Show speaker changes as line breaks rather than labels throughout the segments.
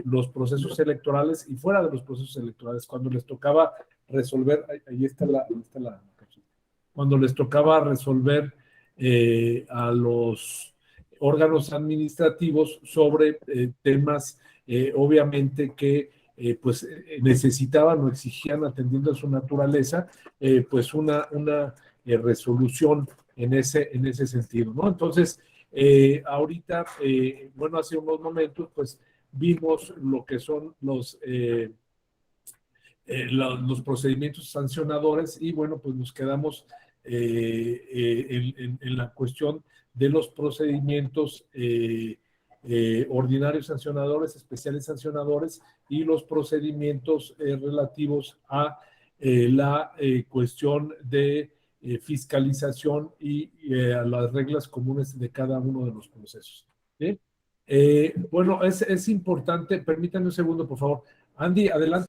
los procesos electorales y fuera de los procesos electorales, cuando les tocaba resolver, ahí está la cuando les tocaba resolver a los órganos administrativos sobre temas obviamente que pues necesitaban o exigían, atendiendo a su naturaleza, pues una resolución en ese sentido, ¿no? Entonces, ahorita, bueno, hace unos momentos, pues vimos lo que son los procedimientos sancionadores y bueno, pues nos quedamos en la cuestión de los procedimientos ordinarios sancionadores, especiales sancionadores y los procedimientos relativos a la cuestión de fiscalización y a las reglas comunes de cada uno de los procesos. ¿Sí? Bueno, es importante, permítanme un segundo, por favor. Andy, adelante.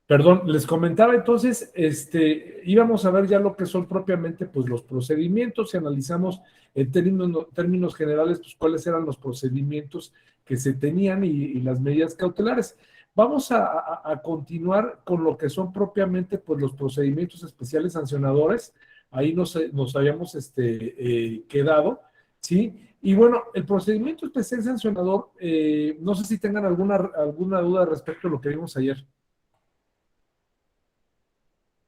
Perdón, les comentaba entonces, íbamos a ver ya lo que son propiamente pues los procedimientos y analizamos en términos generales pues cuáles eran los procedimientos que se tenían y las medidas cautelares. Vamos a continuar con lo que son propiamente pues los procedimientos especiales sancionadores. Ahí nos habíamos quedado, ¿sí? Y bueno, el procedimiento especial sancionador, no sé si tengan alguna duda respecto a lo que vimos ayer.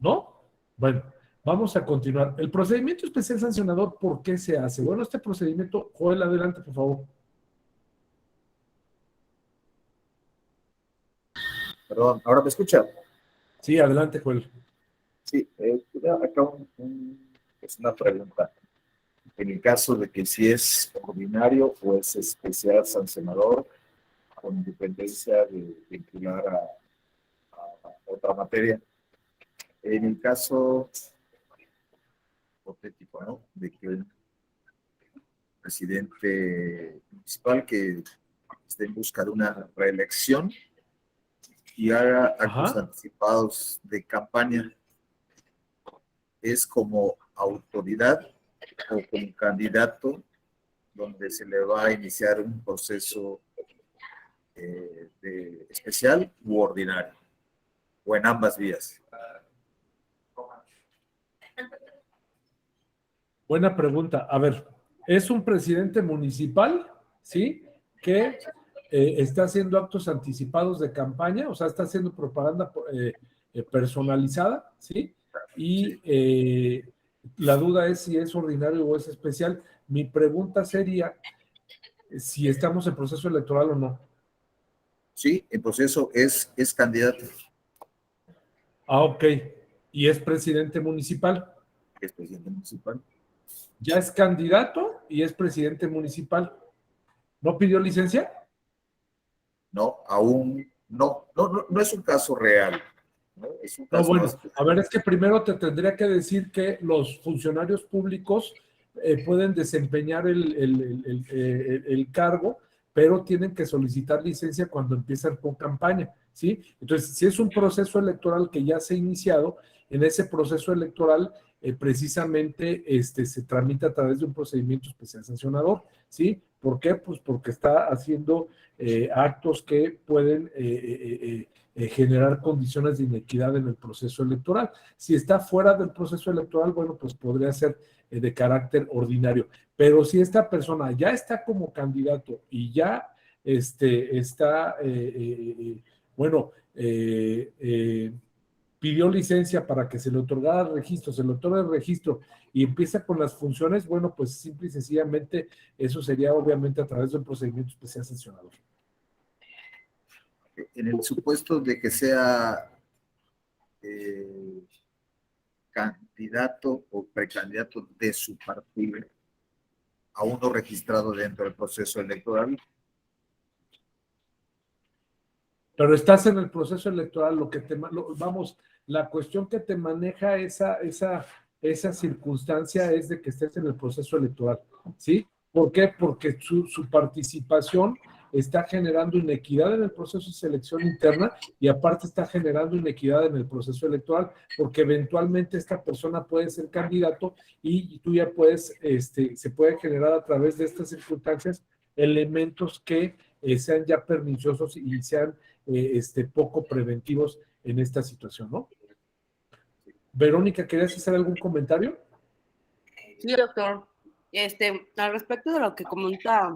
¿No? Bueno, vamos a continuar. El procedimiento especial sancionador, ¿por qué se hace? Bueno, este procedimiento, Joel, adelante, por favor.
Perdón, ¿ahora me escucha?
Sí, adelante, Joel.
Sí, acá es una pregunta. En el caso de que si es ordinario o es especial sancionador, con independencia de vincular a otra materia. En el caso hipotético, ¿no? De que el presidente municipal que esté en busca de una reelección y haga actos anticipados de campaña, es como autoridad o como candidato donde se le va a iniciar un proceso de especial u ordinario, o en ambas vías.
Buena pregunta. A ver, es un presidente municipal, ¿sí? Que está haciendo actos anticipados de campaña, o sea, está haciendo propaganda personalizada, ¿sí? Y la duda es si es ordinario o es especial. Mi pregunta sería si estamos en proceso electoral o no.
Sí, el proceso es candidato.
Ah, ok. ¿Y es presidente municipal?
Es presidente municipal.
Ya es candidato y es presidente municipal. ¿No pidió licencia?
No, aún no es un caso real. No, es un caso
Bueno, a ver, es que primero te tendría que decir que los funcionarios públicos pueden desempeñar el cargo, pero tienen que solicitar licencia cuando empiezan con campaña, ¿sí? Entonces, si es un proceso electoral que ya se ha iniciado, en ese proceso electoral precisamente se tramita a través de un procedimiento especial sancionador, ¿sí? ¿Por qué? Pues porque está haciendo actos que pueden generar condiciones de inequidad en el proceso electoral. Si está fuera del proceso electoral, bueno, pues podría ser de carácter ordinario. Pero si esta persona ya está como candidato y ya está, bueno, pidió licencia para que se le otorgara registro, se le otorga el registro y empieza con las funciones, bueno, pues simple y sencillamente eso sería obviamente a través de un procedimiento especial sancionador.
en el supuesto de que sea candidato o precandidato de su partido a uno registrado dentro del proceso electoral.
Pero estás en el proceso electoral, la cuestión que te maneja esa circunstancia es de que estés en el proceso electoral, ¿sí? ¿Por qué? Porque su participación está generando inequidad en el proceso de selección interna y aparte está generando inequidad en el proceso electoral, porque eventualmente esta persona puede ser candidato y tú ya puedes, se puede generar a través de estas circunstancias elementos que sean ya perniciosos y sean poco preventivos en esta situación, ¿no? Verónica, ¿querías hacer algún comentario?
Sí, doctor. Al respecto de lo que comenta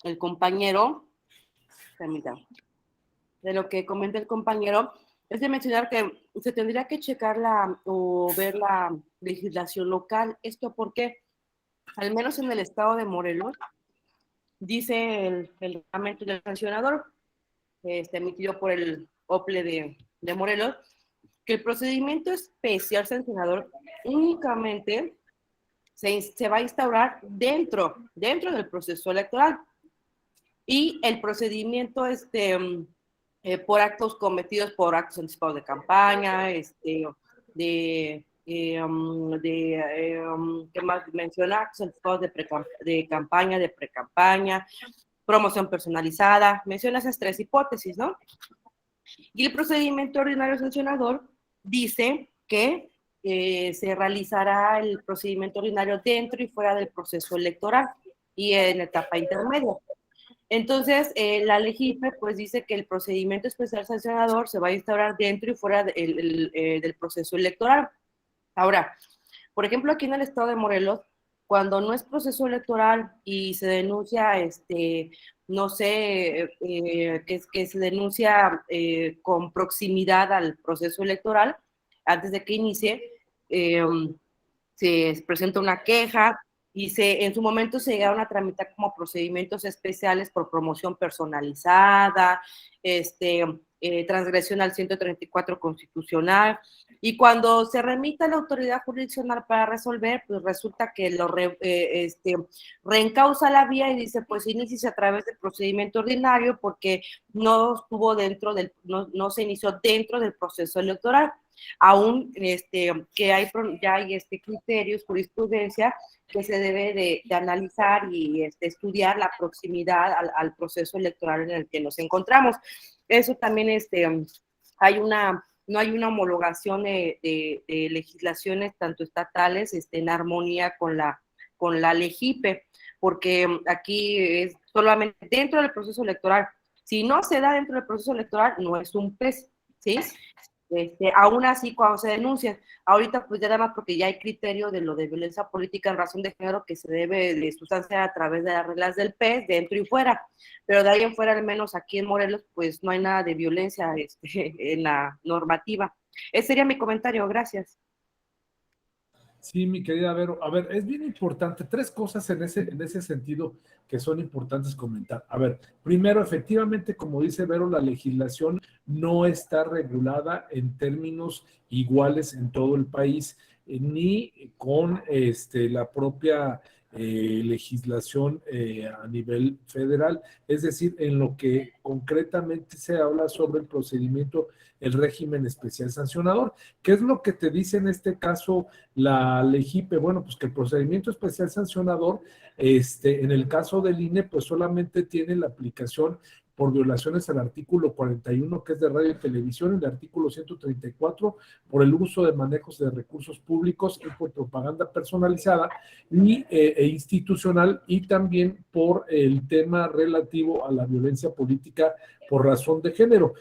el compañero, de lo que comenta el compañero, es de mencionar que se tendría que checar o ver la legislación local. ¿Esto porque al menos en el estado de Morelos, dice el reglamento del sancionador, emitido por el OPLE de Morelos, que el procedimiento especial sancionador únicamente se va a instaurar dentro del proceso electoral. Y el procedimiento por actos cometidos por actos anticipados de campaña, ¿qué más menciona? Actos anticipados de campaña, de pre-campaña, promoción personalizada, menciona esas tres hipótesis, ¿no? Y el procedimiento ordinario sancionador dice que se realizará el procedimiento ordinario dentro y fuera del proceso electoral y en etapa intermedia. Entonces, la LEGIPE pues dice que el procedimiento especial sancionador se va a instaurar dentro y fuera del proceso electoral. Ahora, por ejemplo, aquí en el estado de Morelos, cuando no es proceso electoral y se denuncia, no sé, que se denuncia con proximidad al proceso electoral, antes de que inicie, se presenta una queja y en su momento se llegaron a tramitar como procedimientos especiales por promoción personalizada, transgresión al 134 constitucional, y cuando se remite a la autoridad jurisdiccional para resolver, pues resulta que reencausa la vía y dice, pues inicie a través del procedimiento ordinario porque no estuvo no se inició dentro del proceso electoral. Aún que hay criterios, jurisprudencia que se debe de analizar y estudiar la proximidad al proceso electoral en el que nos encontramos. Eso también no hay una homologación de legislaciones tanto estatales en armonía con la LEGIPE, porque aquí es solamente dentro del proceso electoral. Si no se da dentro del proceso electoral, no es un PES, ¿sí? Aún así, cuando se denuncian, ahorita pues ya además porque ya hay criterio de lo de violencia política en razón de género que se debe de sustanciar a través de las reglas del PES, dentro y fuera, pero de ahí en fuera, al menos aquí en Morelos, pues no hay nada de violencia en la normativa. Ese sería mi comentario, gracias.
Sí, mi querida Vero. A ver, es bien importante, tres cosas en ese sentido que son importantes comentar. A ver, primero, efectivamente, como dice Vero, la legislación no está regulada en términos iguales en todo el país, ni con la propia legislación a nivel federal, es decir, en lo que concretamente se habla sobre el procedimiento, el régimen especial sancionador. ¿Qué es lo que te dice en este caso la LEGIPE? Bueno, pues que el procedimiento especial sancionador, en el caso del INE, pues solamente tiene la aplicación por violaciones al artículo 41, que es de radio y televisión, el artículo 134, por el uso de manejos de recursos públicos y por propaganda personalizada e institucional, y también por el tema relativo a la violencia política por razón de género.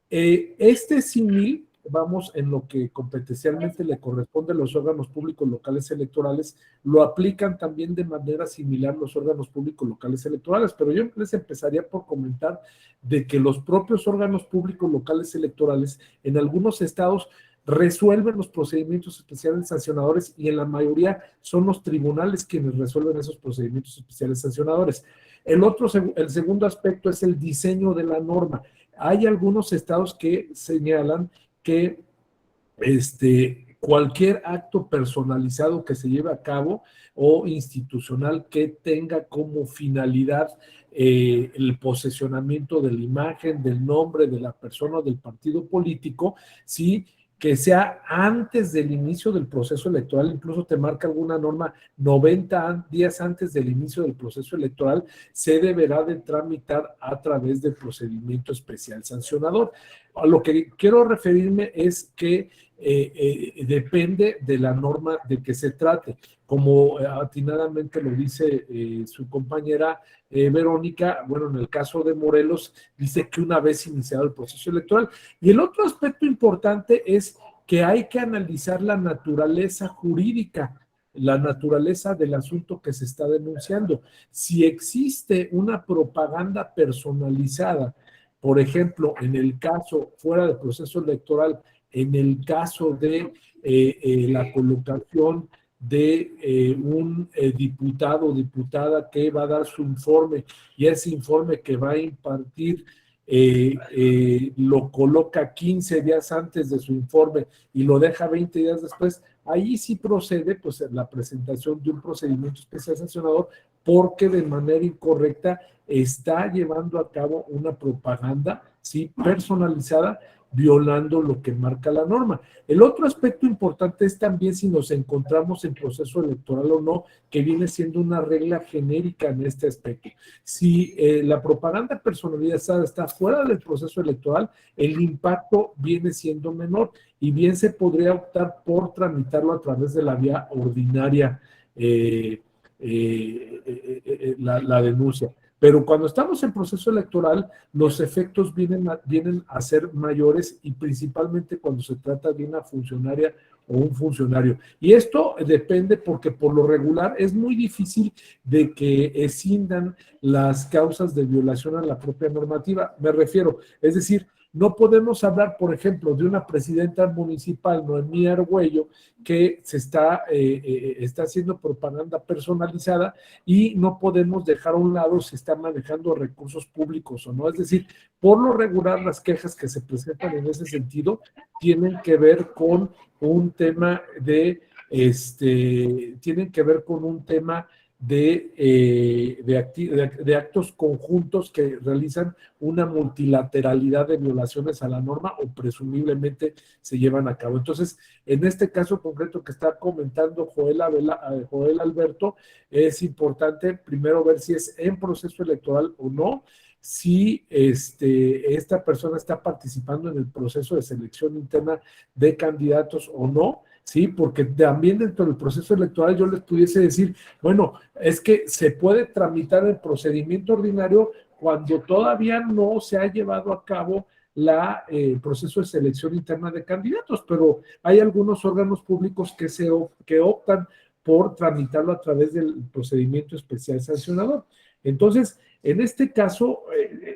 Símil, vamos, en lo que competencialmente le corresponde a los órganos públicos locales electorales, lo aplican también de manera similar los órganos públicos locales electorales, pero yo les empezaría por comentar de que los propios órganos públicos locales electorales en algunos estados resuelven los procedimientos especiales sancionadores y en la mayoría son los tribunales quienes resuelven esos procedimientos especiales sancionadores. El segundo aspecto es el diseño de la norma. Hay algunos estados que señalan que cualquier acto personalizado que se lleve a cabo o institucional que tenga como finalidad el posesionamiento de la imagen, del nombre de la persona o del partido político, sí, que sea antes del inicio del proceso electoral, incluso te marca alguna norma 90 días antes del inicio del proceso electoral, se deberá de tramitar a través del procedimiento especial sancionador. A lo que quiero referirme es que depende de la norma de que se trate. Como atinadamente lo dice su compañera Verónica, bueno, en el caso de Morelos, dice que una vez iniciado el proceso electoral. Y el otro aspecto importante es que hay que analizar la naturaleza jurídica, la naturaleza del asunto que se está denunciando. Si existe una propaganda personalizada, por ejemplo, en el caso fuera del proceso electoral, en el caso de la colocación de un diputado o diputada que va a dar su informe y ese informe que va a impartir lo coloca 15 días antes de su informe y lo deja 20 días después, ahí sí procede pues la presentación de un procedimiento especial sancionador porque de manera incorrecta está llevando a cabo una propaganda, ¿sí?, personalizada, violando lo que marca la norma. El otro aspecto importante es también si nos encontramos en proceso electoral o no, que viene siendo una regla genérica en este aspecto. Si la propaganda personalizada está fuera del proceso electoral, el impacto viene siendo menor y bien se podría optar por tramitarlo a través de la vía ordinaria, la denuncia. Pero cuando estamos en proceso electoral, los efectos vienen a ser mayores y principalmente cuando se trata de una funcionaria o un funcionario. Y esto depende porque por lo regular es muy difícil de que escindan las causas de violación a la propia normativa. Me refiero, es decir, no podemos hablar, por ejemplo, de una presidenta municipal, Noemí Argüello, que está haciendo propaganda personalizada y no podemos dejar a un lado si está manejando recursos públicos o no. Es decir, por lo regular, las quejas que se presentan en ese sentido tienen que ver con un tema de actos conjuntos que realizan una multilateralidad de violaciones a la norma o presumiblemente se llevan a cabo. Entonces, en este caso concreto que está comentando Joel Alberto, es importante primero ver si es en proceso electoral o no, si esta persona está participando en el proceso de selección interna de candidatos o no, ¿sí? Porque también dentro del proceso electoral yo les pudiese decir, bueno, es que se puede tramitar el procedimiento ordinario cuando todavía no se ha llevado a cabo el proceso de selección interna de candidatos, pero hay algunos órganos públicos que optan por tramitarlo a través del procedimiento especial sancionador. Entonces, en este caso,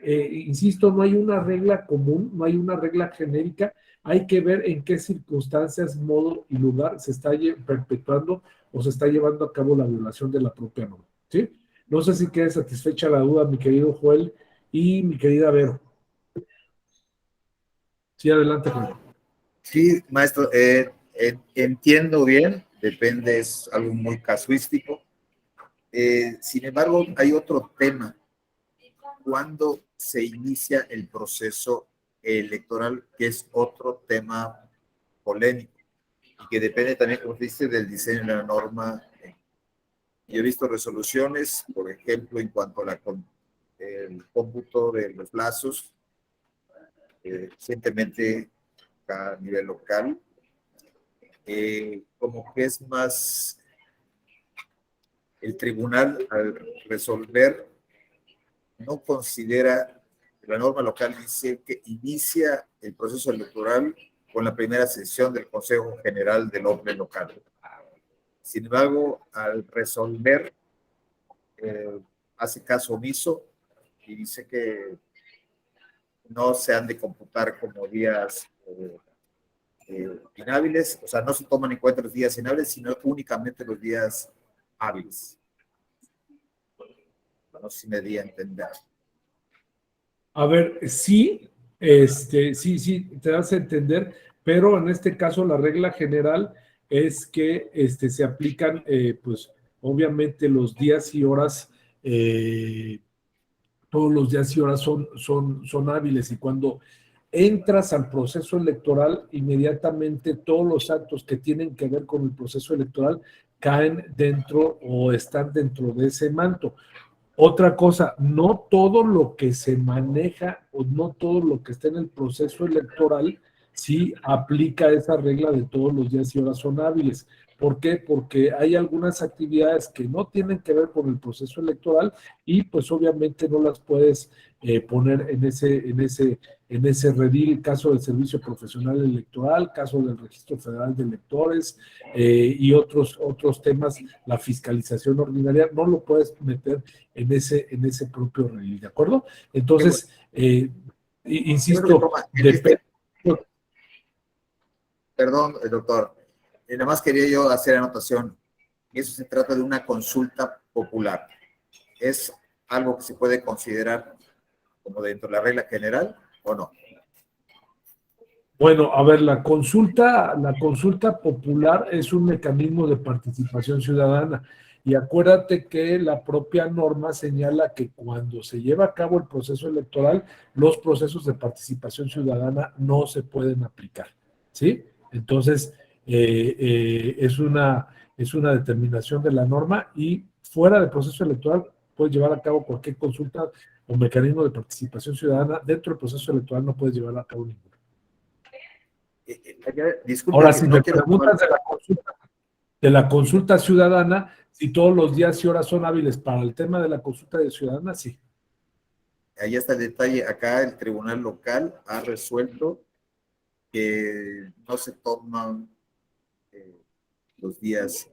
insisto, no hay una regla común, no hay una regla genérica, hay que ver en qué circunstancias, modo y lugar se está perpetuando o se está llevando a cabo la violación de la propia norma, ¿sí? No sé si quede satisfecha la duda, mi querido Joel y mi querida Vero. Sí, adelante, Joel.
Sí, maestro, entiendo bien, depende, es algo muy casuístico. Sin embargo, hay otro tema. ¿Cuándo se inicia el proceso electoral? Que es otro tema polémico y que depende también, como dice, del diseño de la norma. Yo he visto resoluciones, por ejemplo, en cuanto a el cómputo de los plazos, recientemente a nivel local, como que es más el tribunal al resolver no considera, la norma local dice que inicia el proceso electoral con la primera sesión del Consejo General del Orden Local. Sin embargo, al resolver, hace caso omiso y dice que no se han de computar como días inhábiles, o sea, no se toman en cuenta los días inhábiles, sino únicamente los días hábiles. No sé si me di a entender.
A ver, sí, sí, te das a entender, pero en este caso la regla general es que se aplican, pues, obviamente los días y horas, todos los días y horas son hábiles, y cuando entras al proceso electoral, inmediatamente todos los actos que tienen que ver con el proceso electoral caen dentro o están dentro de ese manto. Otra cosa, no todo lo que se maneja o no todo lo que está en el proceso electoral sí aplica esa regla de todos los días y horas son hábiles. ¿Por qué? Porque hay algunas actividades que no tienen que ver con el proceso electoral y pues obviamente no las puedes poner en ese redil, caso del servicio profesional electoral, caso del registro federal de electores y otros temas, la fiscalización ordinaria, no lo puedes meter en ese propio redil, ¿de acuerdo? Entonces, insisto, depende.
Perdón, doctor, nada más quería yo hacer anotación. Eso se trata de una consulta popular. ¿Es algo que se puede considerar como dentro de la regla general o no?
Bueno, a ver, la consulta popular es un mecanismo de participación ciudadana. Y acuérdate que la propia norma señala que cuando se lleva a cabo el proceso electoral, los procesos de participación ciudadana no se pueden aplicar, ¿sí? Entonces, es una determinación de la norma, y fuera del proceso electoral puedes llevar a cabo cualquier consulta o mecanismo de participación ciudadana. Dentro del proceso electoral no puedes llevar a cabo ninguno.
Disculpe,
Ahora,
que
si
no
me
quiero
preguntas de la consulta ciudadana, si todos los días y horas son hábiles para el tema de la consulta de ciudadana, sí.
Ahí está el detalle. Acá el tribunal local ha resuelto que no se toman los días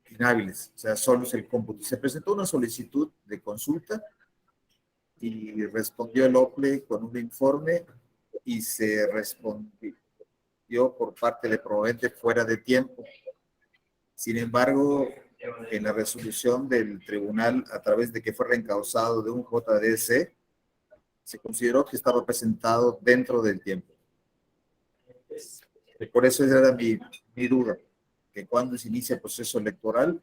inhábiles, o sea, solo es el cómputo. Se presentó una solicitud de consulta y respondió el OPLE con un informe y se respondió por parte del promovente fuera de tiempo. Sin embargo, en la resolución del tribunal, a través de que fue reencausado de un JDC, se consideró que estaba presentado dentro del tiempo. Por eso era mi duda, que cuando se inicia el proceso electoral,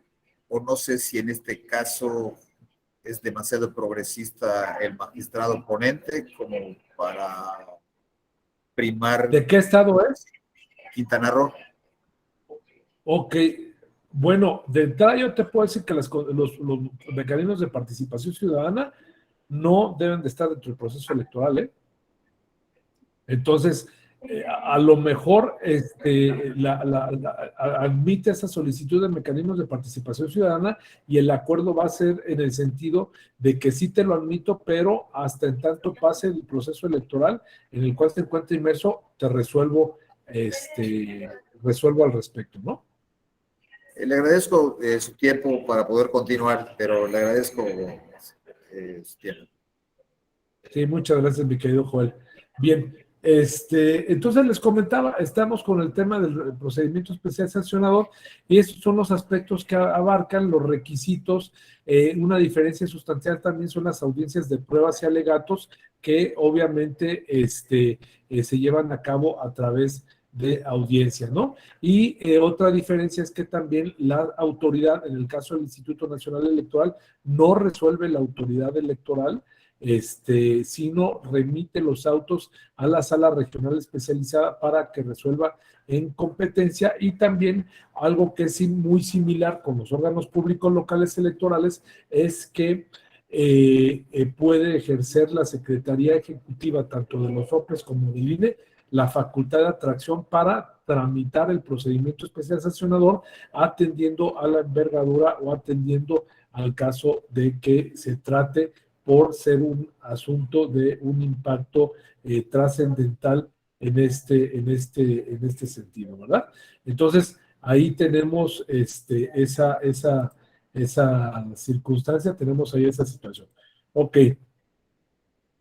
o no sé si en este caso es demasiado progresista el magistrado ponente como para primar.
¿De qué estado es?
Quintana Roo.
Ok, bueno, de entrada yo te puedo decir que los mecanismos de participación ciudadana no deben de estar dentro del proceso electoral, ¿eh? Entonces, a lo mejor admite esa solicitud de mecanismos de participación ciudadana, y el acuerdo va a ser en el sentido de que sí te lo admito, pero hasta en tanto pase el proceso electoral en el cual se encuentra inmerso, te resuelvo al respecto, ¿no?
Le agradezco su tiempo para poder continuar, pero le agradezco su tiempo.
Sí, muchas gracias, mi querido Joel. Bien, entonces les comentaba, estamos con el tema del procedimiento especial sancionador, y estos son los aspectos que abarcan los requisitos. Una diferencia sustancial también son las audiencias de pruebas y alegatos, que obviamente se llevan a cabo a través de audiencia, ¿no? Y otra diferencia es que también la autoridad, en el caso del Instituto Nacional Electoral, no resuelve la autoridad electoral, sino remite los autos a la sala regional especializada para que resuelva en competencia. Y también algo que es muy similar con los órganos públicos locales electorales es que puede ejercer la Secretaría Ejecutiva tanto de los OPEs como del INE la facultad de atracción para tramitar el procedimiento especial sancionador, atendiendo a la envergadura o atendiendo al caso de que se trate por ser un asunto de un impacto trascendental en este sentido, ¿verdad? Entonces, ahí tenemos esa circunstancia, tenemos ahí esa situación. Ok.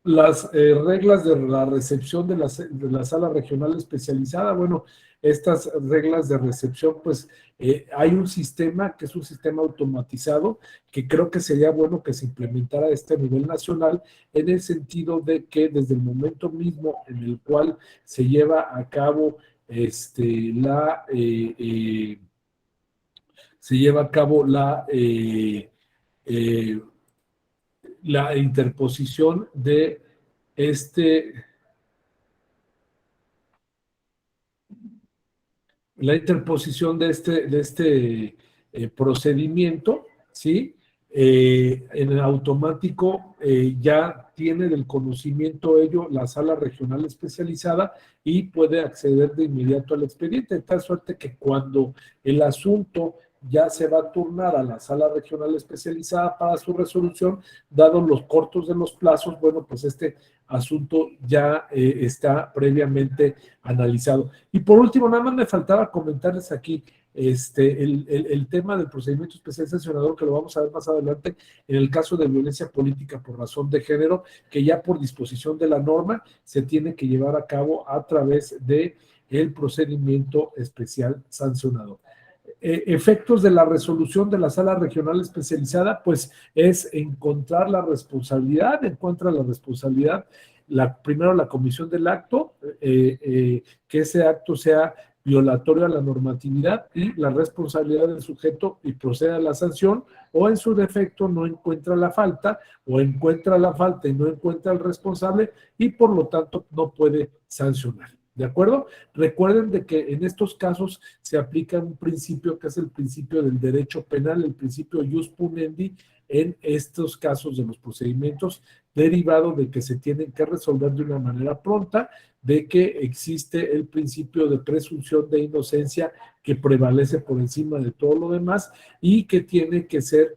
Las reglas de la recepción de la sala regional especializada, bueno, estas reglas de recepción, pues hay un sistema que es un sistema automatizado que creo que sería bueno que se implementara a este nivel nacional, en el sentido de que desde el momento mismo en el cual se lleva a cabo eh, la interposición de este procedimiento, ¿sí? En el automático ya tiene del conocimiento ello la sala regional especializada y puede acceder de inmediato al expediente, de tal suerte que cuando el asunto ya se va a turnar a la sala regional especializada para su resolución, dados los cortos de los plazos, bueno, pues este asunto ya está previamente analizado. Y por último, nada más me faltaba comentarles aquí el tema del procedimiento especial sancionador, que lo vamos a ver más adelante en el caso de violencia política por razón de género, que ya por disposición de la norma se tiene que llevar a cabo a través de el procedimiento especial sancionador. Efectos de la resolución de la sala regional especializada, pues es encontrar la responsabilidad, primero la comisión del acto, que ese acto sea violatorio a la normatividad y la responsabilidad del sujeto y procede a la sanción, o en su defecto no encuentra la falta, o encuentra la falta y no encuentra al responsable y por lo tanto no puede sancionar. ¿De acuerdo? Recuerden de que en estos casos se aplica un principio que es el principio del derecho penal, el principio ius puniendi, en estos casos de los procedimientos, derivado de que se tienen que resolver de una manera pronta, de que existe el principio de presunción de inocencia que prevalece por encima de todo lo demás y que tiene que ser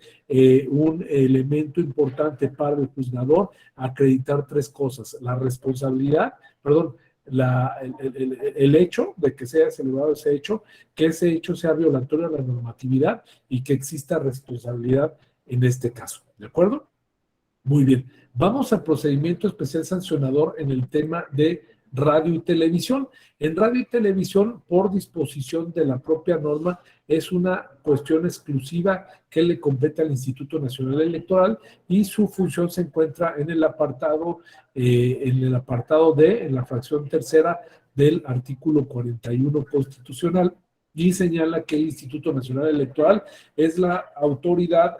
un elemento importante para el juzgador acreditar tres cosas: la responsabilidad, el hecho de que sea celebrado ese hecho, que ese hecho sea violatorio a la normatividad y que exista responsabilidad en este caso. ¿De acuerdo? Muy bien. Vamos al procedimiento especial sancionador en el tema de radio y televisión. En radio y televisión, por disposición de la propia norma, es una cuestión exclusiva que le compete al Instituto Nacional Electoral y su función se encuentra en el apartado D, en la fracción tercera del artículo 41 constitucional, y señala que el Instituto Nacional Electoral es la autoridad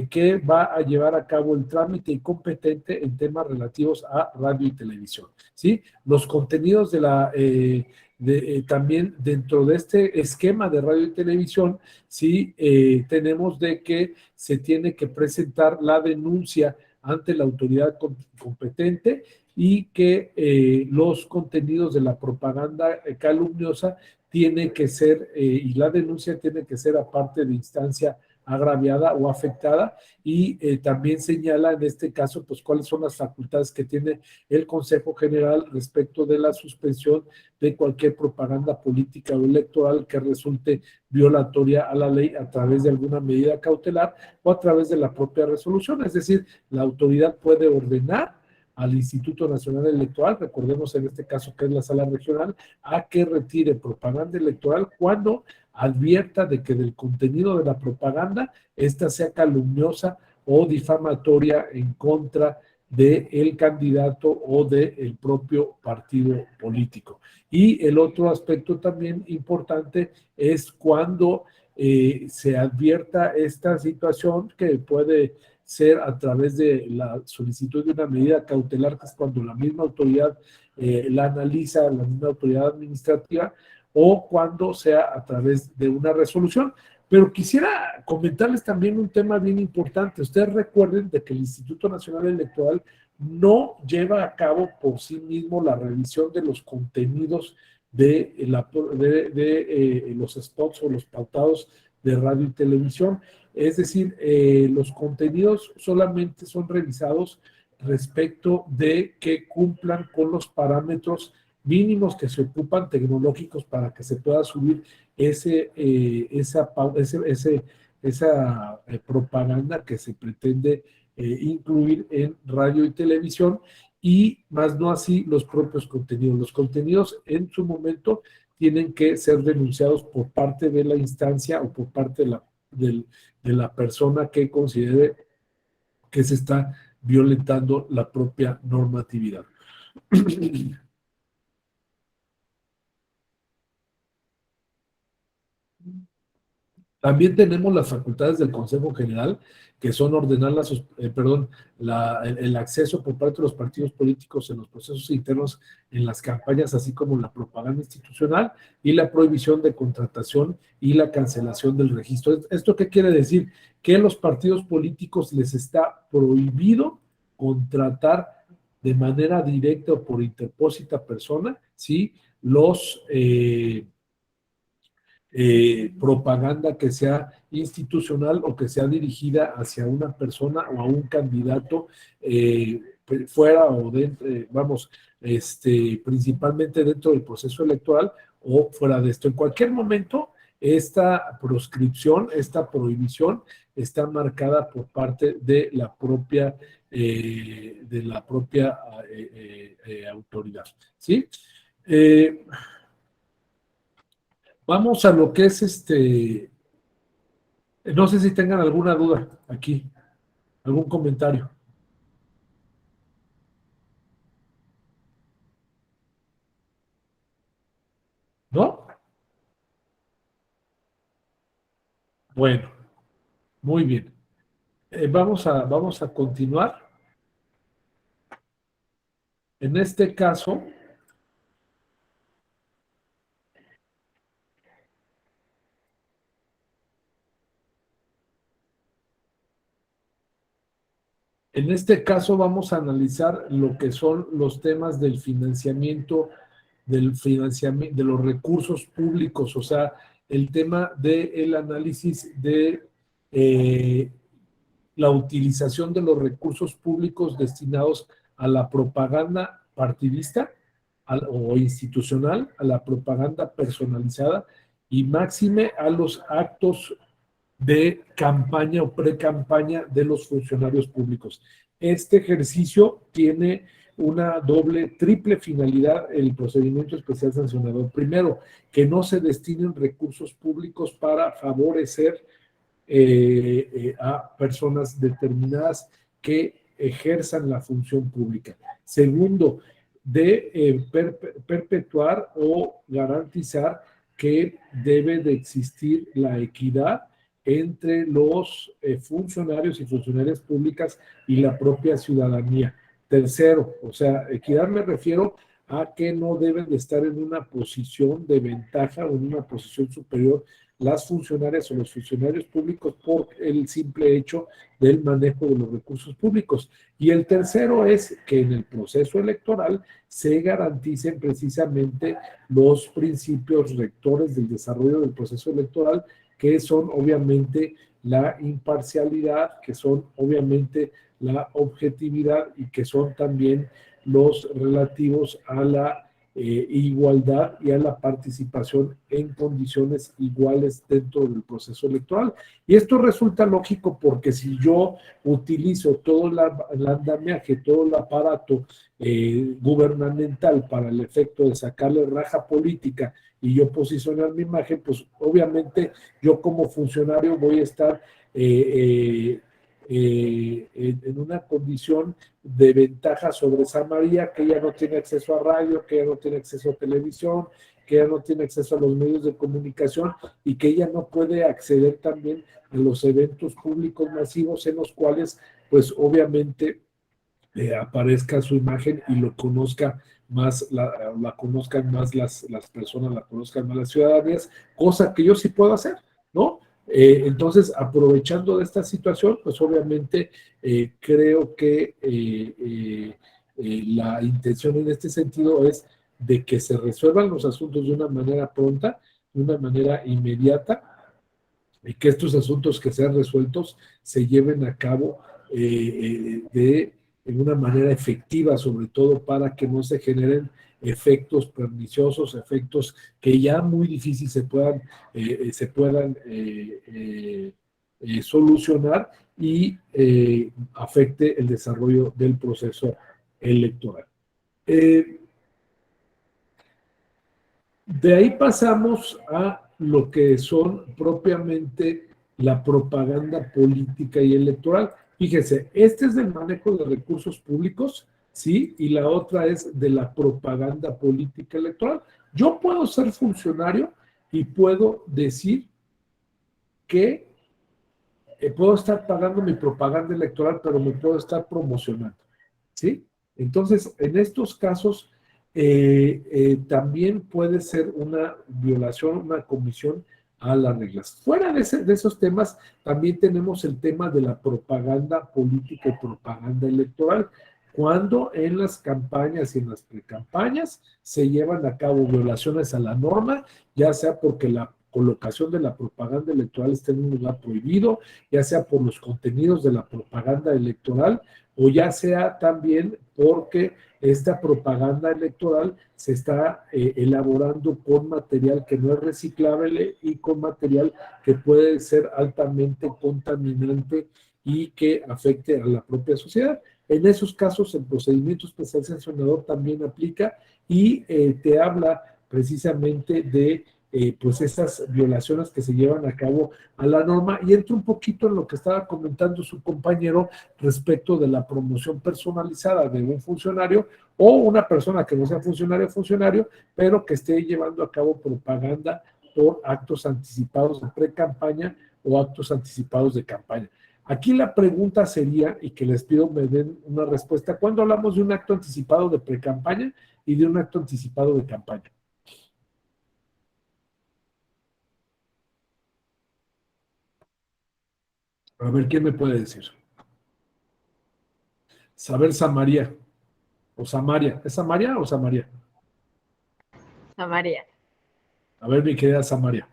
que va a llevar a cabo el trámite y competente en temas relativos a radio y televisión, ¿sí? Los contenidos también dentro de este esquema de radio y televisión, sí, tenemos de que se tiene que presentar la denuncia ante la autoridad competente y que los contenidos de la propaganda calumniosa tiene que ser, y la denuncia tiene que ser aparte de instancia agraviada o afectada, y también señala en este caso pues cuáles son las facultades que tiene el Consejo General respecto de la suspensión de cualquier propaganda política o electoral que resulte violatoria a la ley a través de alguna medida cautelar o a través de la propia resolución. Es decir, la autoridad puede ordenar al Instituto Nacional Electoral, recordemos en este caso que es la sala regional, a que retire propaganda electoral cuando advierta de que del contenido de la propaganda esta sea calumniosa o difamatoria en contra del candidato o del propio partido político. Y el otro aspecto también importante es cuando se advierta esta situación, que puede ser a través de la solicitud de una medida cautelar, que es cuando la misma autoridad la analiza, la misma autoridad administrativa, o cuando sea a través de una resolución. Pero quisiera comentarles también un tema bien importante. Ustedes recuerden de que el Instituto Nacional Electoral no lleva a cabo por sí mismo la revisión de los contenidos de los spots o los pautados de radio y televisión. Es decir, los contenidos solamente son revisados respecto de que cumplan con los parámetros mínimos que se ocupan tecnológicos para que se pueda subir esa propaganda que se pretende incluir en radio y televisión, y más no así los propios contenidos. Los contenidos en su momento tienen que ser denunciados por parte de la instancia o por parte de la persona que considere que se está violentando la propia normatividad. También tenemos las facultades del Consejo General, que son ordenar el acceso por parte de los partidos políticos en los procesos internos en las campañas, así como la propaganda institucional y la prohibición de contratación y la cancelación del registro. ¿Esto qué quiere decir? Que a los partidos políticos les está prohibido contratar de manera directa o por interpósita persona, ¿sí? Propaganda que sea institucional o que sea dirigida hacia una persona o a un candidato fuera o dentro, principalmente dentro del proceso electoral o fuera de esto. En cualquier momento, esta proscripción, esta prohibición está marcada por parte de la propia autoridad, ¿sí? Vamos a lo que es no sé si tengan alguna duda aquí, algún comentario. ¿No? Bueno, muy bien. Vamos a continuar. En este caso, vamos a analizar lo que son los temas del financiamiento, de los recursos públicos, o sea, el tema del análisis de la utilización de los recursos públicos destinados a la propaganda partidista o institucional, a la propaganda personalizada y máxime a los actos de campaña o pre-campaña de los funcionarios públicos. Este ejercicio tiene una triple finalidad, el procedimiento especial sancionador. Primero, que no se destinen recursos públicos para favorecer a personas determinadas que ejerzan la función pública. Segundo, de perpetuar o garantizar que debe de existir la equidad entre los funcionarios y funcionarias públicas y la propia ciudadanía. Tercero, o sea, equidad me refiero a que no deben de estar en una posición de ventaja o en una posición superior las funcionarias o los funcionarios públicos por el simple hecho del manejo de los recursos públicos. Y el tercero es que en el proceso electoral se garanticen precisamente los principios rectores del desarrollo del proceso electoral, que son obviamente la imparcialidad, que son obviamente la objetividad y que son también los relativos a la igualdad y a la participación en condiciones iguales dentro del proceso electoral. Y esto resulta lógico porque si yo utilizo todo el andamiaje, todo el aparato gubernamental para el efecto de sacarle raja política y yo posicionar mi imagen, pues obviamente yo como funcionario voy a estar en una condición de ventaja sobre San María, que ella no tiene acceso a radio, que ella no tiene acceso a televisión, que ella no tiene acceso a los medios de comunicación y que ella no puede acceder también a los eventos públicos masivos en los cuales, pues obviamente, aparezca su imagen y lo conozca más, la conozcan más las personas, la conozcan más las ciudadanías, cosa que yo sí puedo hacer, ¿no? Entonces, aprovechando de esta situación, pues obviamente creo que la intención en este sentido es de que se resuelvan los asuntos de una manera pronta, de una manera inmediata, y que estos asuntos que sean resueltos se lleven a cabo de una manera efectiva, sobre todo para que no se generen efectos perniciosos, efectos que ya muy difícil se puedan solucionar y afecte el desarrollo del proceso electoral. De ahí pasamos a lo que son propiamente la propaganda política y electoral. Fíjese, este es del manejo de recursos públicos, ¿sí? Y la otra es de la propaganda política electoral. Yo puedo ser funcionario y puedo decir que puedo estar pagando mi propaganda electoral, pero me puedo estar promocionando, ¿sí? Entonces, en estos casos, también puede ser una violación, una comisión a las reglas. Fuera de esos temas, también tenemos el tema de la propaganda política y propaganda electoral, cuando en las campañas y en las precampañas se llevan a cabo violaciones a la norma, ya sea porque la colocación de la propaganda electoral está en un lugar prohibido, ya sea por los contenidos de la propaganda electoral o ya sea también porque esta propaganda electoral se está elaborando con material que no es reciclable y con material que puede ser altamente contaminante y que afecte a la propia sociedad. En esos casos, el procedimiento especial sancionador también aplica y te habla precisamente de pues esas violaciones que se llevan a cabo a la norma y entra un poquito en lo que estaba comentando su compañero respecto de la promoción personalizada de un funcionario o una persona que no sea funcionario, pero que esté llevando a cabo propaganda por actos anticipados de pre-campaña o actos anticipados de campaña. Aquí la pregunta sería, y que les pido me den una respuesta, ¿cuándo hablamos de un acto anticipado de pre-campaña y de un acto anticipado de campaña? A ver, ¿quién me puede decir? Saber Samaria o Samaria. ¿Es Samaria o Samaria?
Samaria.
A ver, mi querida Samaria.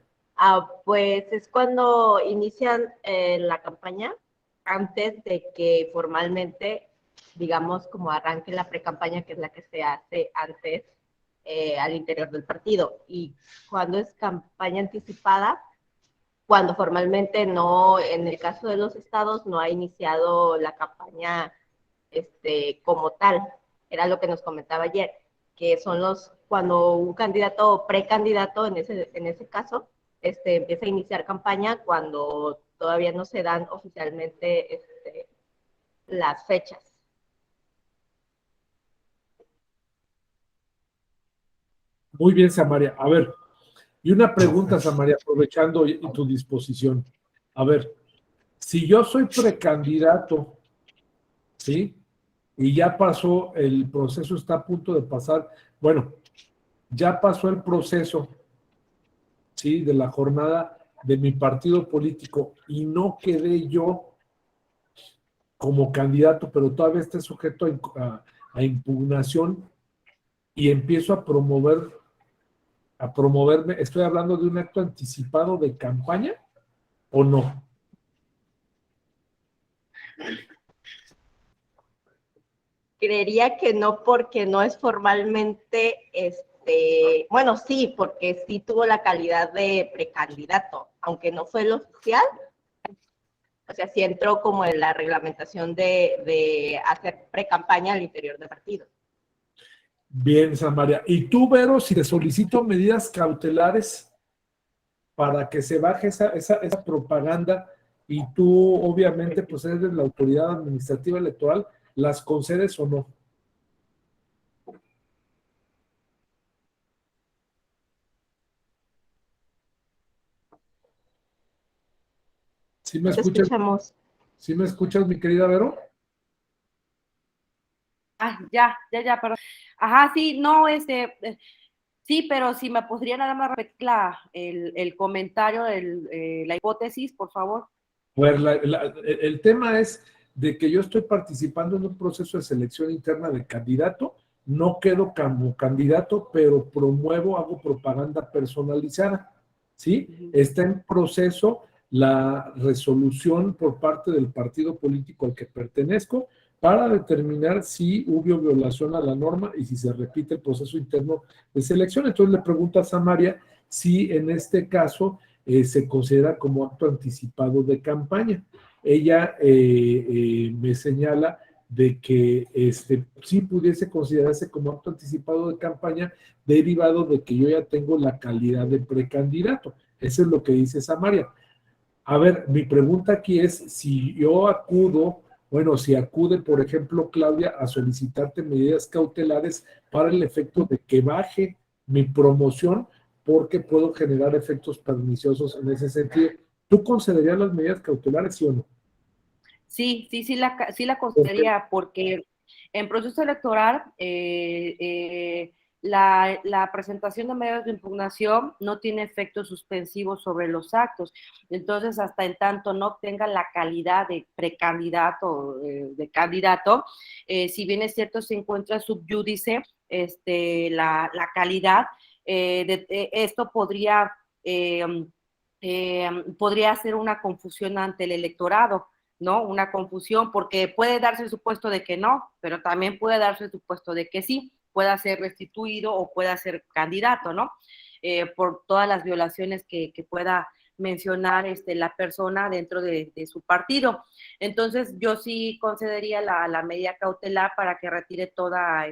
Pues es cuando inician la campaña, antes de que formalmente, digamos, como arranque la pre-campaña, que es la que se hace antes al interior del partido. Y cuando es campaña anticipada, cuando formalmente no, en el caso de los estados, no ha iniciado la campaña como tal. Era lo que nos comentaba ayer, que son cuando un candidato o precandidato, en ese caso, empieza a iniciar campaña cuando todavía no se dan oficialmente las fechas.
Muy bien, Samaria. A ver, y una pregunta, Samaria, aprovechando tu disposición. A ver, si yo soy precandidato, ¿sí? Y ya pasó, el proceso está a punto de pasar, bueno, ya pasó el proceso, ¿sí? De la jornada de mi partido político y no quedé yo como candidato, pero todavía está sujeto a impugnación y empiezo a promoverme, ¿estoy hablando de un acto anticipado de campaña o no?
Creería que no, porque no es formalmente, bueno, sí, porque sí tuvo la calidad de precandidato, aunque no fue el oficial. O sea, sí entró como en la reglamentación de hacer pre-campaña al interior del partido.
Bien, Samaria. ¿Y tú, Vero, si te solicito medidas cautelares para que se baje esa propaganda y tú, obviamente, pues eres la autoridad administrativa electoral, las concedes o no? ¿Sí me
Te
escuchas?
escuchamos.
¿Sí me escuchas, mi querida Vero?
Ya, perdón. Ajá, sí, no, sí, pero si me podría nada más repetir el comentario, la hipótesis, por favor.
Pues el tema es de que yo estoy participando en un proceso de selección interna de candidato, no quedo como candidato, pero promuevo, hago propaganda personalizada, ¿sí? Está en proceso la resolución por parte del partido político al que pertenezco para determinar si hubo violación a la norma y si se repite el proceso interno de selección. Entonces le pregunto a Samaria si en este caso se considera como acto anticipado de campaña. Ella me señala de que sí pudiese considerarse como acto anticipado de campaña derivado de que yo ya tengo la calidad de precandidato. Eso es lo que dice Samaria. A ver, mi pregunta aquí es si yo acudo, bueno, si acude, por ejemplo, Claudia, a solicitarte medidas cautelares para el efecto de que baje mi promoción porque puedo generar efectos perniciosos en ese sentido. ¿Tú concederías las medidas cautelares, sí o no?
Sí la consideraría, porque en proceso electoral la presentación de medidas de impugnación no tiene efectos suspensivos sobre los actos. Entonces, hasta en tanto no obtenga la calidad de precandidato, de candidato, si bien es cierto, se encuentra subyúdice la calidad, esto podría hacer una confusión ante el electorado, ¿no? Una confusión, porque puede darse el supuesto de que no, pero también puede darse el supuesto de que sí, pueda ser restituido o pueda ser candidato, ¿no? Por todas las violaciones que pueda mencionar la persona dentro de su partido. Entonces, yo sí concedería la medida cautelar para que retire toda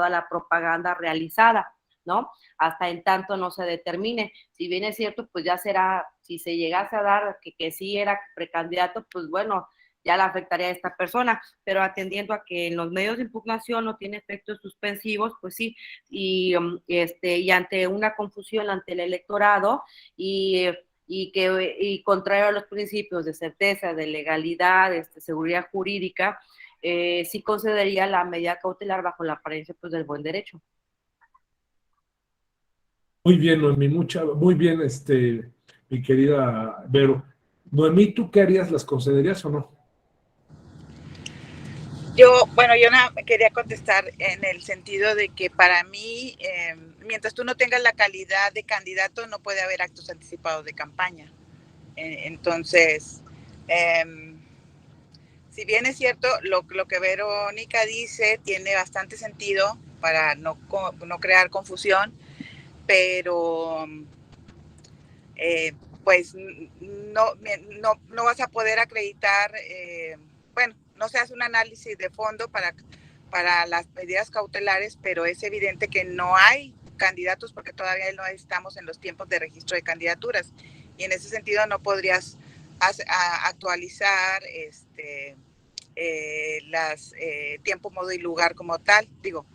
la propaganda realizada, ¿no? Hasta en tanto no se determine. Si bien es cierto, pues ya será, si se llegase a dar que sí era precandidato, pues bueno, ya la afectaría a esta persona, pero atendiendo a que en los medios de impugnación no tiene efectos suspensivos, pues sí, y ante una confusión ante el electorado y contrario a los principios de certeza, de legalidad, seguridad jurídica, sí concedería la medida cautelar bajo la apariencia pues del buen derecho.
Muy bien, Noemí, muy bien, mi querida Vero. Noemí, ¿tú qué harías? ¿Las concederías o no?
Yo quería contestar en el sentido de que para mí, mientras tú no tengas la calidad de candidato, no puede haber actos anticipados de campaña. Entonces, si bien es cierto, lo que Verónica dice tiene bastante sentido para no crear confusión, pero pues no vas a poder acreditar, no se hace un análisis de fondo para las medidas cautelares, pero es evidente que no hay candidatos porque todavía no estamos en los tiempos de registro de candidaturas y en ese sentido no podrías actualizar las tiempo, modo y lugar como tal. Digo,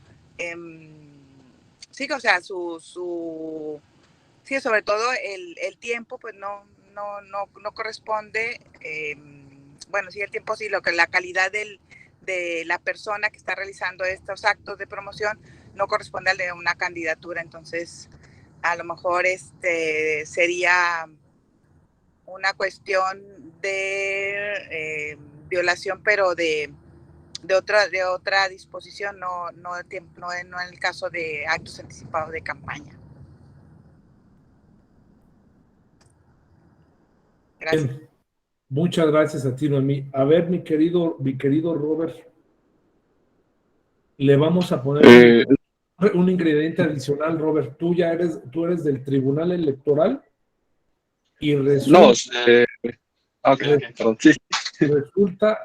sí, o sea, sí, sobre todo el tiempo, pues no corresponde. Sí, el tiempo sí, la calidad de la persona que está realizando estos actos de promoción no corresponde al de una candidatura. Entonces, a lo mejor sería una cuestión de violación, pero de otra disposición, no en el caso de actos anticipados de campaña. Gracias.
Bien. Muchas gracias a ti, Noemí. A ver, mi querido Robert, le vamos a poner un ingrediente adicional, Robert. Tú eres del Tribunal Electoral y resulta,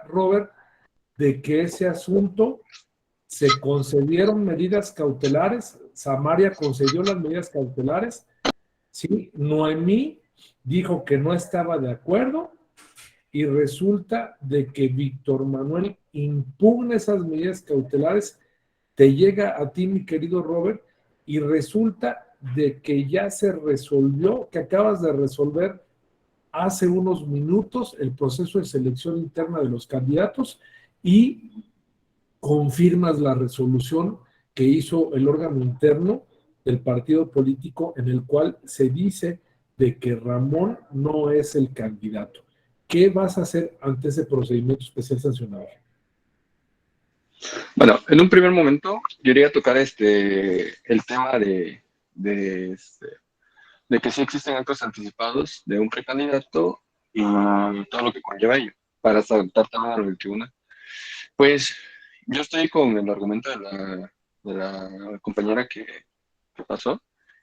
Robert, de que ese asunto se concedieron medidas cautelares, Samaria concedió las medidas cautelares, ¿sí? Noemí dijo que no estaba de acuerdo y resulta de que Víctor Manuel impugna esas medidas cautelares, te llega a ti, mi querido Robert, y resulta de que ya se resolvió, que acabas de resolver hace unos minutos el proceso de selección interna de los candidatos y confirmas la resolución que hizo el órgano interno del partido político en el cual se dice de que Ramón no es el candidato. ¿Qué vas a hacer ante ese procedimiento especial sancionado?
Bueno, en un primer momento yo quería tocar el tema de que sí existen actos anticipados de un precandidato y todo lo que conlleva ello, para saltar también a lo del tribunal. Pues yo estoy con el argumento de la compañera que pasó.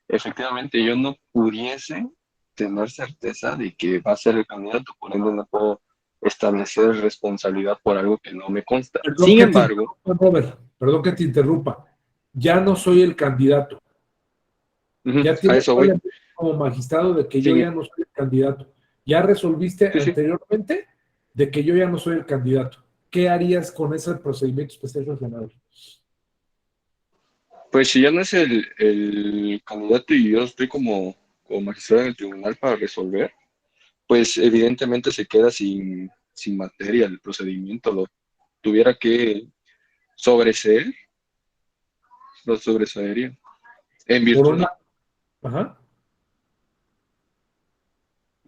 Efectivamente, yo no pudiese tener certeza de que va a ser el candidato, por ende no puedo establecer responsabilidad por algo que no me consta.
Perdón
Sin
que
embargo,
Robert, perdón que te interrumpa. Ya no soy el candidato. Ya
a
tienes
eso
toda la
voy.
evidencia como magistrado de que yo
Sí,
ya no soy el candidato. Ya resolviste
sí, sí.
anteriormente de que yo ya no soy el candidato. ¿Qué harías con ese procedimiento especial regional?
Pues si ya no es el candidato y yo estoy como magistrado en el tribunal para resolver, pues evidentemente se queda sin materia el procedimiento. Lo tuviera que sobreseer, lo sobreseería. En
Por
virtud
una.
de...
Ajá.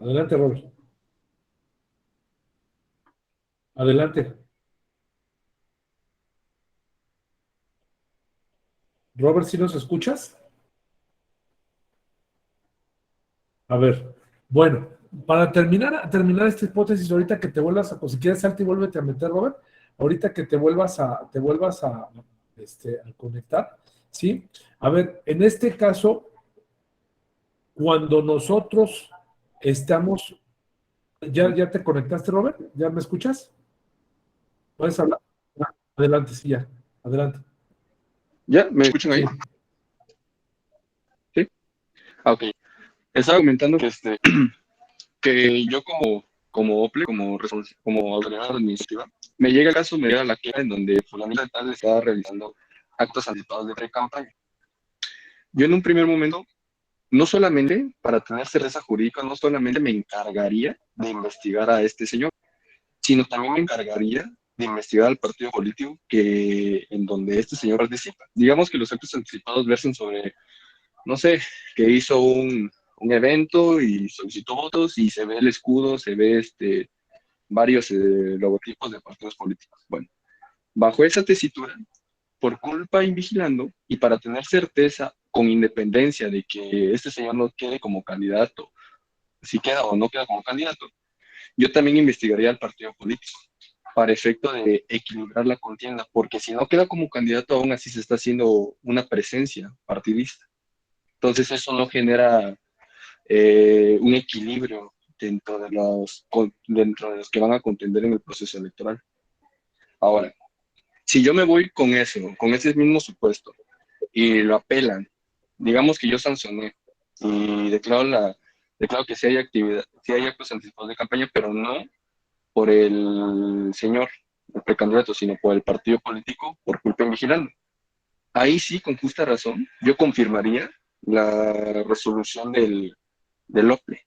Adelante, Robert. Adelante. Robert, ¿sí nos escuchas? A ver, bueno, para terminar esta hipótesis, ahorita que te vuelvas a, pues si quieres salte y vuélvete a meter, Robert, ahorita que te vuelvas a conectar, ¿sí? A ver, en este caso, cuando nosotros estamos, ¿ya te conectaste, Robert? ¿Ya me escuchas? ¿Puedes hablar? Adelante, sí, ya, adelante.
¿Ya? ¿Me escuchan ahí?
Sí,
Sí. Ah, ok. Estaba comentando que yo como OPLE, como autoridad administrativa, me llega el caso, me llega la queja en donde fulanito de tal estaba realizando actos anticipados de pre-campaña. Yo en un primer momento, no solamente para tener certeza jurídica, no solamente me encargaría de investigar a este señor, sino también me encargaría de investigar al partido político en donde este señor participa. Digamos que los actos anticipados versen sobre, no sé, que hizo un evento y solicitó votos y se ve el escudo, se ve varios logotipos de partidos políticos. Bueno, bajo esa tesitura, por culpa invigilando y para tener certeza con independencia de que este señor no quede como candidato, si queda o no queda como candidato, yo también investigaría al partido político para efecto de equilibrar la contienda, porque si no queda como candidato, aún así se está haciendo una presencia partidista. Entonces eso no genera un equilibrio dentro de los que van a contender en el proceso electoral. Ahora, si yo me voy con ese mismo supuesto, y lo apelan, digamos que yo sancioné y declaro que sí hay actividad, sí hay actos anticipados de campaña, pero no por el señor, el precandidato, sino por el partido político por culpa de vigilando. Ahí sí, con justa razón, yo confirmaría la resolución del OPLE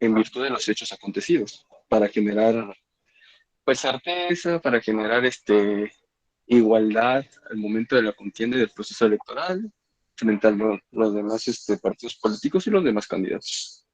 en virtud de los hechos acontecidos, para generar pues certeza, para generar igualdad al momento de la contienda y del proceso electoral frente a los demás partidos políticos y los demás candidatos.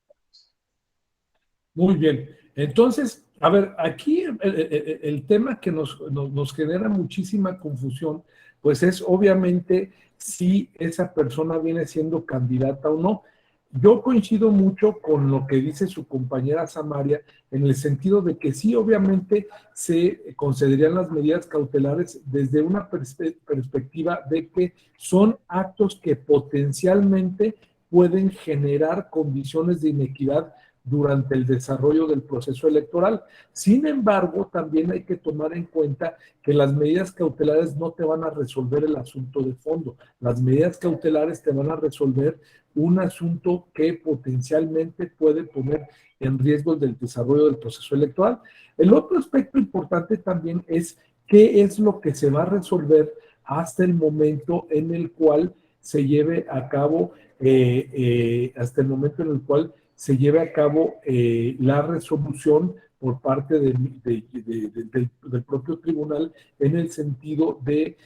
muy bien. Entonces, a ver, aquí el tema que nos genera muchísima confusión, pues es obviamente si esa persona viene siendo candidata o no. Yo coincido mucho con lo que dice su compañera Samaria, en el sentido de que sí, obviamente se concederían las medidas cautelares desde una perspectiva de que son actos que potencialmente pueden generar condiciones de inequidad durante el desarrollo del proceso electoral. Sin embargo, también hay que tomar en cuenta que las medidas cautelares no te van a resolver el asunto de fondo. Las medidas cautelares te van a resolver un asunto que potencialmente puede poner en riesgo del desarrollo del proceso electoral. El otro aspecto importante también es qué es lo que se va a resolver hasta el momento en el cual se lleve a cabo, hasta el momento en el cual se lleve a cabo la resolución por parte del propio tribunal en el sentido de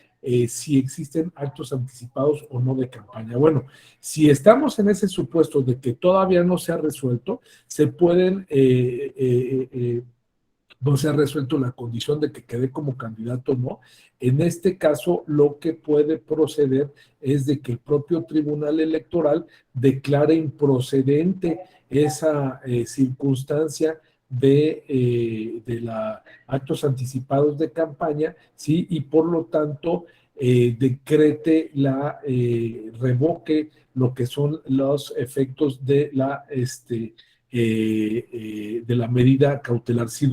si existen actos anticipados o no de campaña. Bueno, si estamos en ese supuesto de que todavía no se ha resuelto, se pueden no se ha resuelto la condición de que quede como candidato o no. En este caso, lo que puede proceder es de que el propio Tribunal Electoral declare improcedente esa circunstancia de la actos anticipados de campaña, ¿sí? Y por lo tanto decrete revoque lo que son los efectos de de la medida cautelar. Sí,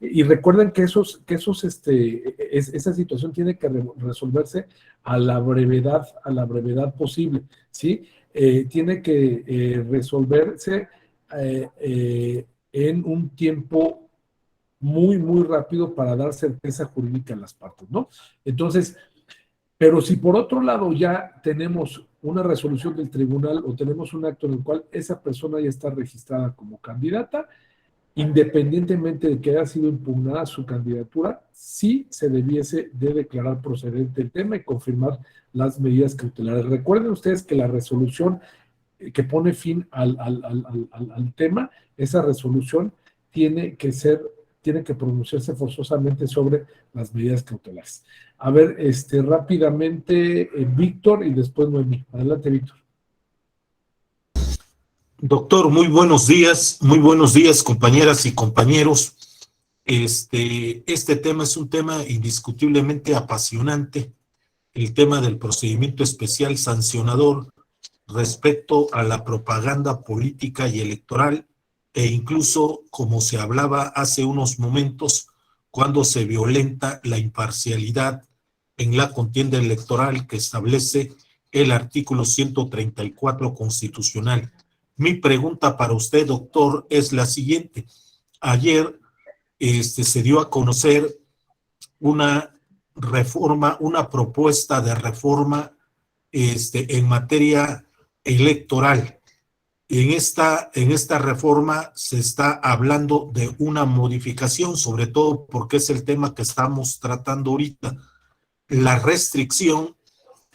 y recuerden que esa situación tiene que resolverse a la brevedad posible, ¿sí? Tiene que resolverse en un tiempo muy, muy rápido para dar certeza jurídica a las partes, ¿no? Entonces, pero si por otro lado ya tenemos una resolución del tribunal o tenemos un acto en el cual esa persona ya está registrada como candidata, independientemente de que haya sido impugnada su candidatura, sí se debiese de declarar procedente el tema y confirmar las medidas cautelares. Recuerden ustedes que la resolución que pone fin al tema, esa resolución tiene que pronunciarse forzosamente sobre las medidas cautelares. A ver, rápidamente, Víctor y después Noemí. Adelante, Víctor.
Doctor, muy buenos días, compañeras y compañeros. Este tema es un tema indiscutiblemente apasionante, el tema del procedimiento especial sancionador respecto a la propaganda política y electoral, e incluso, como se hablaba hace unos momentos, cuando se violenta la imparcialidad en la contienda electoral que establece el artículo 134 constitucional. Mi pregunta para usted, doctor, es la siguiente. Ayer se dio a conocer una propuesta de reforma en materia electoral. En esta reforma se está hablando de una modificación, sobre todo porque es el tema que estamos tratando ahorita, la restricción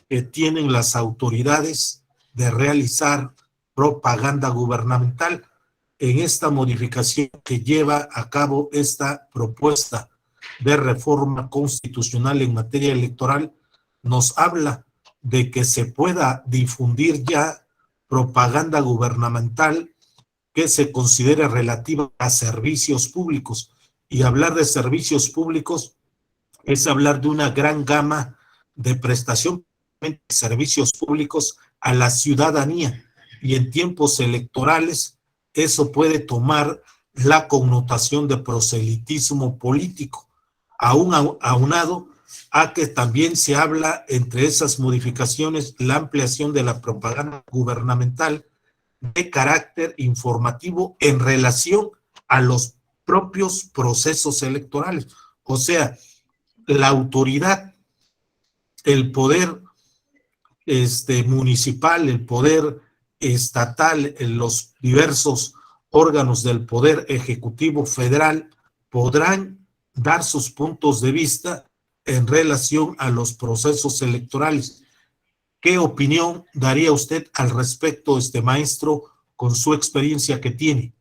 que tienen las autoridades de realizar propaganda gubernamental. En esta modificación que lleva a cabo esta propuesta de reforma constitucional en materia electoral, nos habla de que se pueda difundir ya propaganda gubernamental que se considere relativa a servicios públicos. Y hablar de servicios públicos es hablar de una gran gama de prestación de servicios públicos a la ciudadanía. Y en tiempos electorales eso puede tomar la connotación de proselitismo político, aunado a que también se habla entre esas modificaciones la ampliación de la propaganda gubernamental de carácter informativo en relación a los propios procesos electorales. O sea, la autoridad, el poder municipal, el poder estatal, en los diversos órganos del poder ejecutivo federal podrán dar sus puntos de vista en relación a los procesos electorales. ¿Qué opinión daría usted al respecto, maestro, con su experiencia que tiene?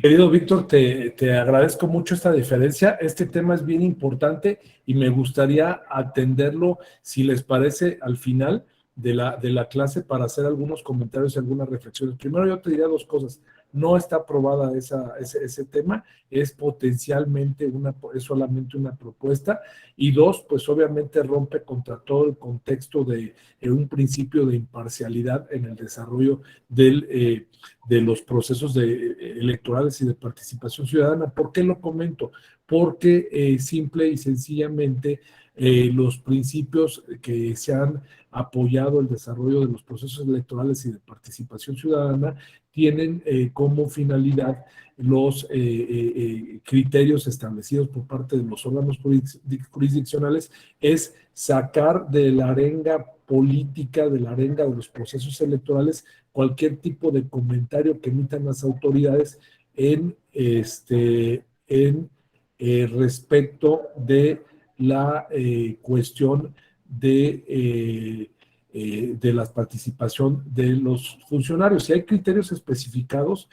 Querido Víctor, te agradezco mucho esta diferencia. Este tema es bien importante y me gustaría atenderlo, si les parece, al final de la clase para hacer algunos comentarios y algunas reflexiones. Primero, yo te diría dos cosas. No está aprobada ese tema, es potencialmente es solamente una propuesta. Y dos, pues obviamente rompe contra todo el contexto de un principio de imparcialidad en el desarrollo de los procesos electorales y de participación ciudadana. ¿Por qué lo comento? Porque simple y sencillamente los principios que se han apoyado el desarrollo de los procesos electorales y de participación ciudadana tienen como finalidad los criterios establecidos por parte de los órganos jurisdiccionales, es sacar de la arenga política, de la arenga de los procesos electorales, cualquier tipo de comentario que emitan las autoridades en respecto de la cuestión de la participación de los funcionarios. Si hay criterios específicos,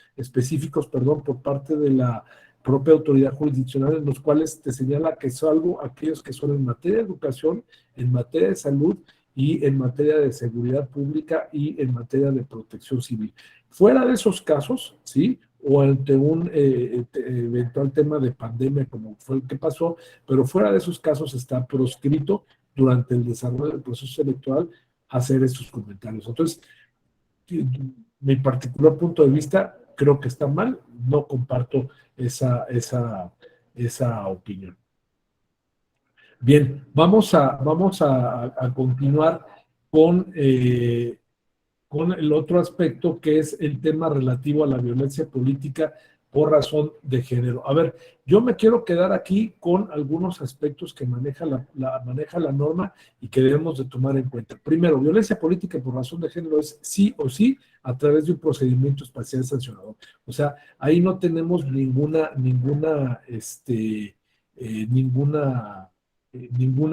por parte de la propia autoridad jurisdiccional, en los cuales te señala que salvo aquellos que son en materia de educación, en materia de salud y en materia de seguridad pública y en materia de protección civil. Fuera de esos casos, ¿sí?, o ante un eventual tema de pandemia como fue el que pasó, pero fuera de esos casos está proscrito durante el desarrollo del proceso electoral hacer esos comentarios. Entonces, mi particular punto de vista, creo que está mal, no comparto esa opinión. Bien, vamos a continuar con el otro aspecto, que es el tema relativo a la violencia política por razón de género. A ver, yo me quiero quedar aquí con algunos aspectos que maneja la norma y que debemos de tomar en cuenta. Primero, violencia política por razón de género es sí o sí a través de un procedimiento especial sancionador. O sea, ahí no tenemos ninguna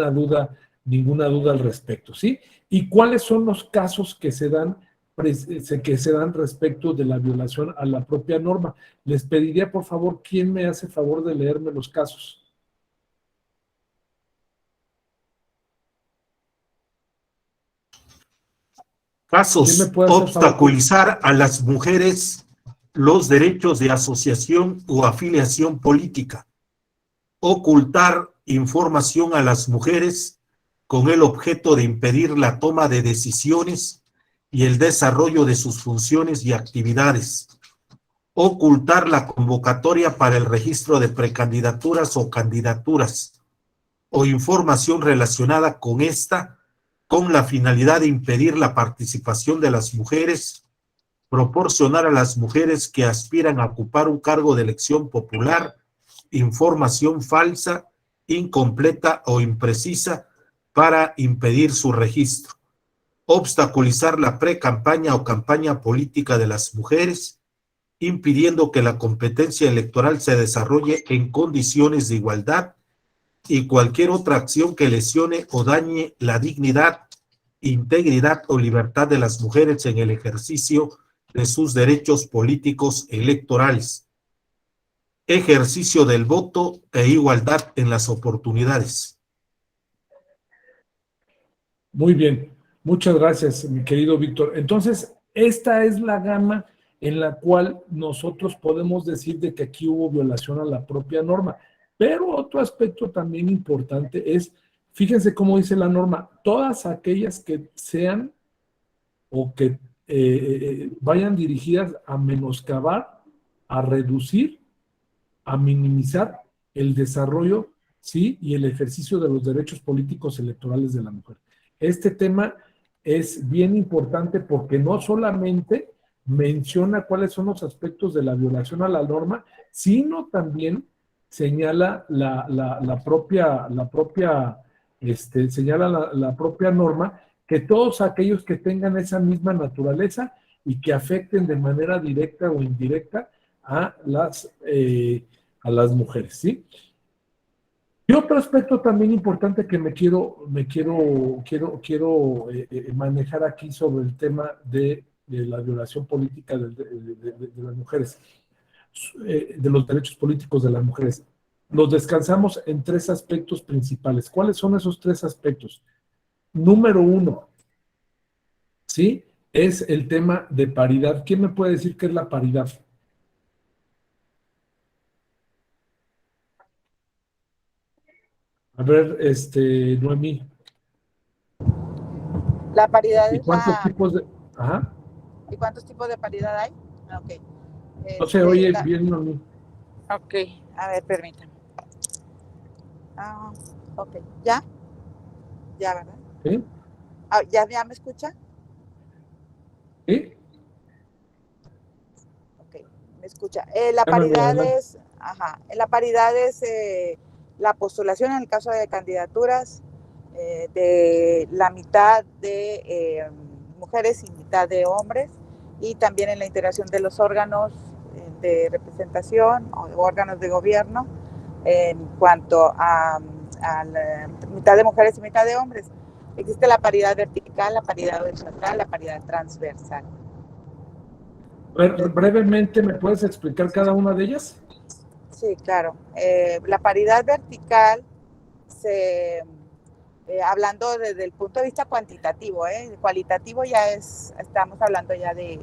duda al respecto, ¿sí? ¿Y cuáles son los casos que se dan respecto de la violación a la propia norma? Les pediría, por favor, ¿quién me hace favor de leerme los casos?
Casos: obstaculizar a las mujeres los derechos de asociación o afiliación política, ocultar información a las mujeres con el objeto de impedir la toma de decisiones y el desarrollo de sus funciones y actividades, ocultar la convocatoria para el registro de precandidaturas o candidaturas, o información relacionada con esta, con la finalidad de impedir la participación de las mujeres, proporcionar a las mujeres que aspiran a ocupar un cargo de elección popular información falsa, incompleta o imprecisa para impedir su registro, obstaculizar la precampaña o campaña política de las mujeres, impidiendo que la competencia electoral se desarrolle en condiciones de igualdad, y cualquier otra acción que lesione o dañe la dignidad, integridad o libertad de las mujeres en el ejercicio de sus derechos políticos electorales, ejercicio del voto e igualdad en las oportunidades.
Muy bien, muchas gracias, mi querido Víctor. Entonces, esta es la gama en la cual nosotros podemos decir de que aquí hubo violación a la propia norma. Pero otro aspecto también importante es, fíjense cómo dice la norma, todas aquellas que sean o que vayan dirigidas a menoscabar, a reducir, a minimizar el desarrollo, ¿sí?, y el ejercicio de los derechos políticos electorales de la mujer. Este tema es bien importante porque no solamente menciona cuáles son los aspectos de la violación a la norma, sino también señala la propia norma que todos aquellos que tengan esa misma naturaleza y que afecten de manera directa o indirecta a las mujeres, ¿sí? Y otro aspecto también importante que quiero manejar aquí sobre el tema de la violación política de las mujeres, de los derechos políticos de las mujeres. Los descansamos en tres aspectos principales. ¿Cuáles son esos tres aspectos? Número uno, ¿sí?, es el tema de paridad. ¿Quién me puede decir qué es la paridad? A ver, Noemí.
La paridad
¿Y cuántos tipos de...? Ajá.
¿Y cuántos tipos de paridad hay? Ok.
No se oye bien, Noemí.
Ok, a ver, permítame. Ok, ¿ya? Ya, ¿verdad?
¿Sí?
¿Ya me escucha?
¿Sí?
Ok, me escucha. La paridad es la postulación en el caso de candidaturas de la mitad de mujeres y mitad de hombres, y también en la integración de los órganos de representación o de órganos de gobierno en cuanto a la mitad de mujeres y mitad de hombres. Existe la paridad vertical, la paridad horizontal, la paridad transversal.
Brevemente, ¿me puedes explicar cada una de ellas?
Sí, claro. La paridad vertical, hablando desde el punto de vista cuantitativo, cualitativo ya estamos hablando ya de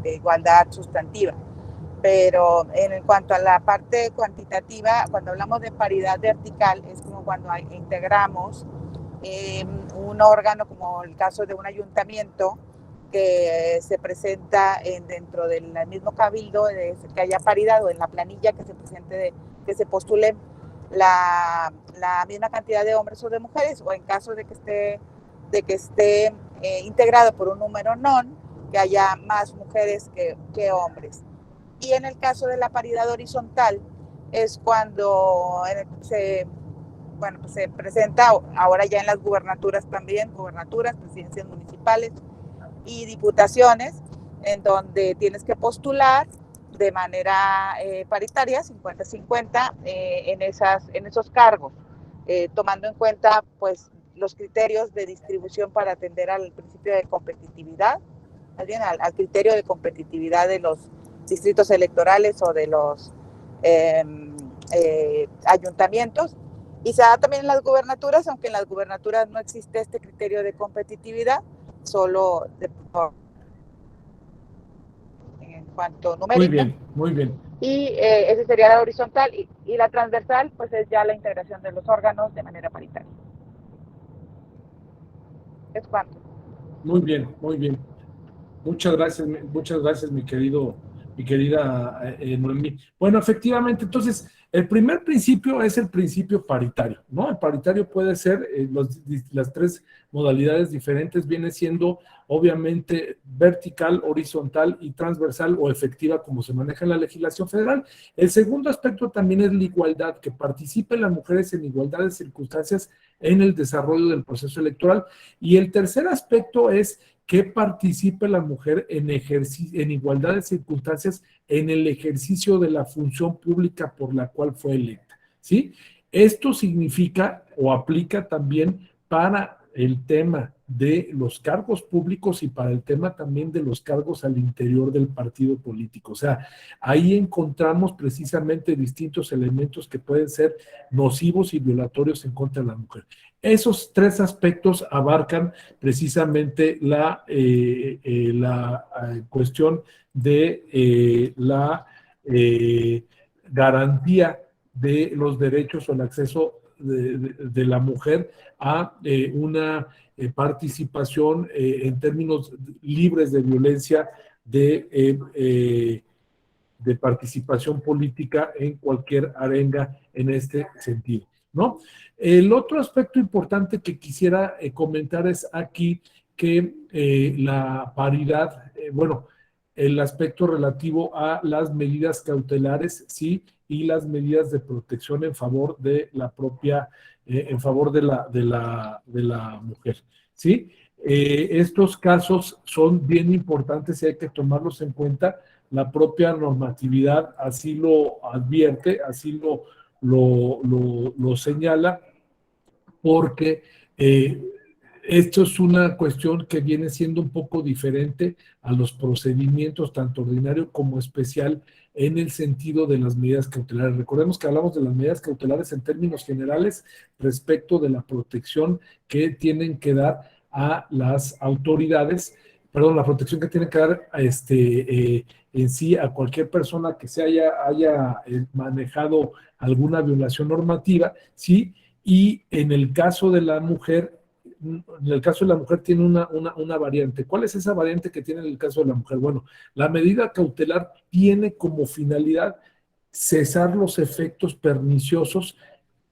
igualdad sustantiva. Pero en cuanto a la parte cuantitativa, cuando hablamos de paridad vertical, es como cuando integramos un órgano, como el caso de un ayuntamiento, que se presenta dentro del mismo cabildo, que haya paridad, o en la planilla que se presente, que se postule la misma cantidad de hombres o de mujeres, o en caso de que esté integrado por un número non, que haya más mujeres que hombres. Y en el caso de la paridad horizontal es cuando pues se presenta ahora ya en las gubernaturas también, presidencias municipales y diputaciones, en donde tienes que postular de manera paritaria, 50-50, en esos cargos, tomando en cuenta pues los criterios de distribución para atender al principio de competitividad, más bien al criterio de competitividad de los distritos electorales o de los ayuntamientos, y se da también en las gubernaturas, aunque en las gubernaturas no existe este criterio de competitividad, solo en cuanto numérica.
Muy bien, muy bien.
Y esa sería la horizontal, y la transversal pues es ya la integración de los órganos de manera paritaria. ¿Es cuánto?
Muy bien, muy bien. Muchas gracias, mi querida Noemí. Bueno, efectivamente, entonces, el primer principio es el principio paritario, ¿no? El paritario puede ser, las tres modalidades diferentes, viene siendo obviamente vertical, horizontal y transversal o efectiva como se maneja en la legislación federal. El segundo aspecto también es la igualdad, que participen las mujeres en igualdad de circunstancias en el desarrollo del proceso electoral. Y el tercer aspecto es que participe la mujer en igualdad de circunstancias en el ejercicio de la función pública por la cual fue electa, ¿sí? Esto significa o aplica también para el tema de los cargos públicos y para el tema también de los cargos al interior del partido político. O sea, ahí encontramos precisamente distintos elementos que pueden ser nocivos y violatorios en contra de la mujer. Esos tres aspectos abarcan precisamente la cuestión de la garantía de los derechos o el acceso de la mujer a una participación en términos libres de violencia, de participación política en cualquier arenga en este sentido, ¿no? El otro aspecto importante que quisiera comentar es aquí que la paridad, bueno, el aspecto relativo a las medidas cautelares, sí, y las medidas de protección en favor de la propia, en favor de la mujer, ¿sí? Estos casos son bien importantes y hay que tomarlos en cuenta. La propia normatividad así lo advierte, así lo señala, porque esto es una cuestión que viene siendo un poco diferente a los procedimientos tanto ordinario como especial en el sentido de las medidas cautelares. Recordemos que hablamos de las medidas cautelares en términos generales respecto de la protección que tienen que dar a las autoridades, perdón, la protección que tienen que dar en sí a cualquier persona que se haya manejado alguna violación normativa, ¿sí? Y en el caso de la mujer, tiene una variante. ¿Cuál es esa variante que tiene en el caso de la mujer? Bueno, la medida cautelar tiene como finalidad cesar los efectos perniciosos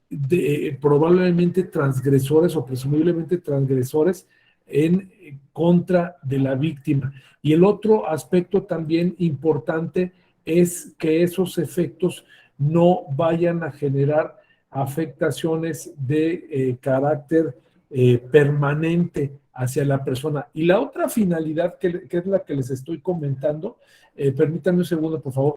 de probablemente transgresores o presumiblemente transgresores en contra de la víctima. Y el otro aspecto también importante es que esos efectos no vayan a generar afectaciones de carácter permanente hacia la persona. Y la otra finalidad, que es la que les estoy comentando, permítanme un segundo, por favor.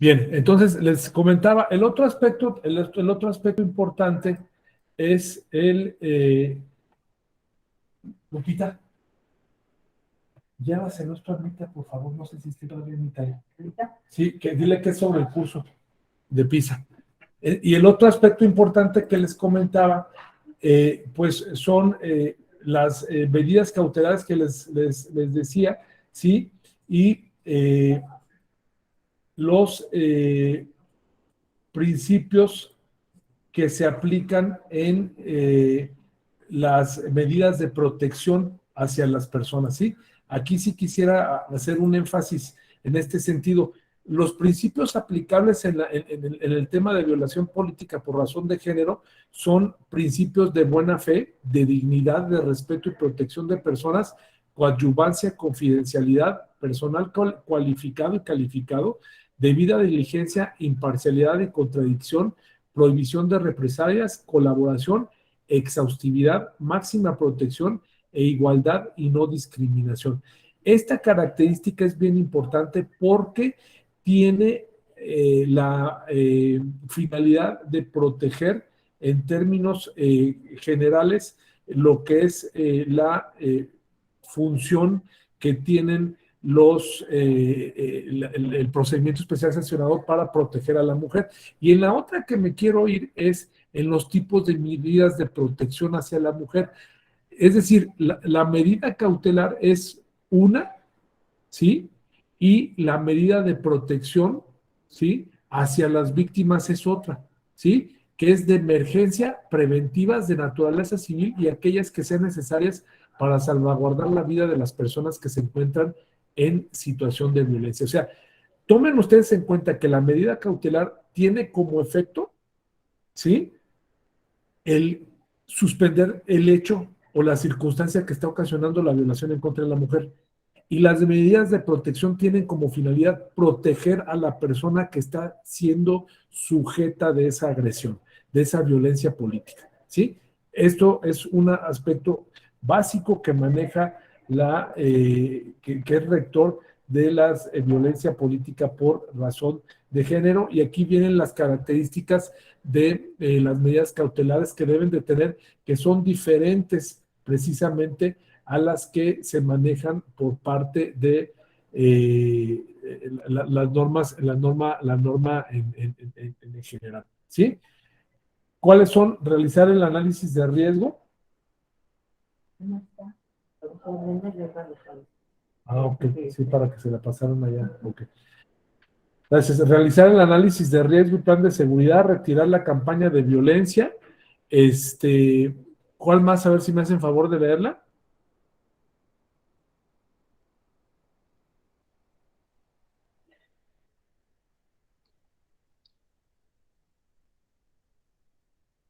Bien, entonces les comentaba, el otro aspecto importante es Lupita, llévaselos tú a Anita, por favor, no sé si esté todavía Anita. Sí, que dile que es sobre el curso de PISA. Y el otro aspecto importante que les comentaba, pues son las medidas cautelares que les decía, ¿sí? Y los principios que se aplican en las medidas de protección hacia las personas, ¿sí? Aquí sí quisiera hacer un énfasis en este sentido. Los principios aplicables en el tema de violación política por razón de género son principios de buena fe, de dignidad, de respeto y protección de personas, coadyuvancia, confidencialidad, personal cualificado y calificado, debida diligencia, imparcialidad y contradicción, prohibición de represalias, colaboración, exhaustividad, máxima protección e igualdad y no discriminación. Esta característica es bien importante porque tiene la finalidad de proteger en términos generales lo que es la función que tienen el procedimiento especial sancionador para proteger a la mujer. Y en la otra que me quiero ir es en los tipos de medidas de protección hacia la mujer. Es decir, la medida cautelar es una, ¿sí? Y la medida de protección, ¿sí? Hacia las víctimas es otra, ¿sí? Que es de emergencia, preventivas de naturaleza civil y aquellas que sean necesarias para salvaguardar la vida de las personas que se encuentran en situación de violencia. O sea, tomen ustedes en cuenta que la medida cautelar tiene como efecto, ¿sí? El suspender el hecho o la circunstancia que está ocasionando la violación en contra de la mujer. Y las medidas de protección tienen como finalidad proteger a la persona que está siendo sujeta de esa agresión, de esa violencia política, ¿sí? Esto es un aspecto básico que maneja que es rector de la violencia política por razón de género, y aquí vienen las características de las medidas cautelares que deben de tener, que son diferentes precisamente a las que se manejan por parte de las normas, la norma en general, ¿sí? ¿Cuáles son? Realizar el análisis de riesgo. Ah, ok, sí, para que se la pasaron allá, ok. Gracias. Realizar el análisis de riesgo y plan de seguridad, retirar la campaña de violencia. ¿Cuál más? A ver si me hacen favor de leerla.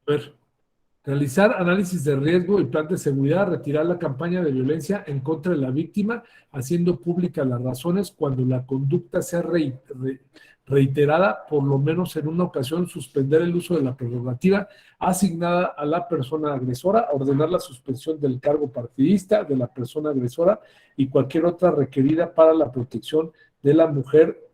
A ver. Realizar análisis de riesgo y plan de seguridad, retirar la campaña de violencia en contra de la víctima, haciendo públicas las razones cuando la conducta sea reiterada, por lo menos en una ocasión, suspender el uso de la prerrogativa asignada a la persona agresora, ordenar la suspensión del cargo partidista de la persona agresora y cualquier otra requerida para la protección de la mujer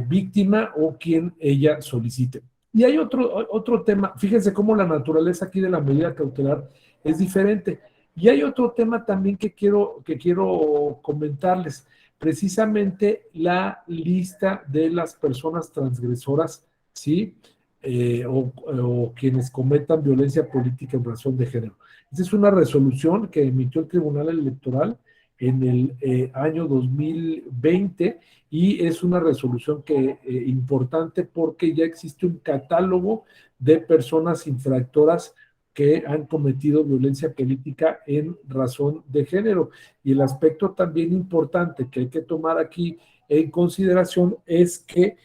víctima o quien ella solicite. Y hay otro tema, fíjense cómo la naturaleza aquí de la medida cautelar es diferente. Y hay otro tema también que quiero comentarles, precisamente la lista de las personas transgresoras, ¿sí? O quienes cometan violencia política en razón de género. Esa es una resolución que emitió el Tribunal Electoral en el año 2020, y es una resolución importante porque ya existe un catálogo de personas infractoras que han cometido violencia política en razón de género. Y el aspecto también importante que hay que tomar aquí en consideración es que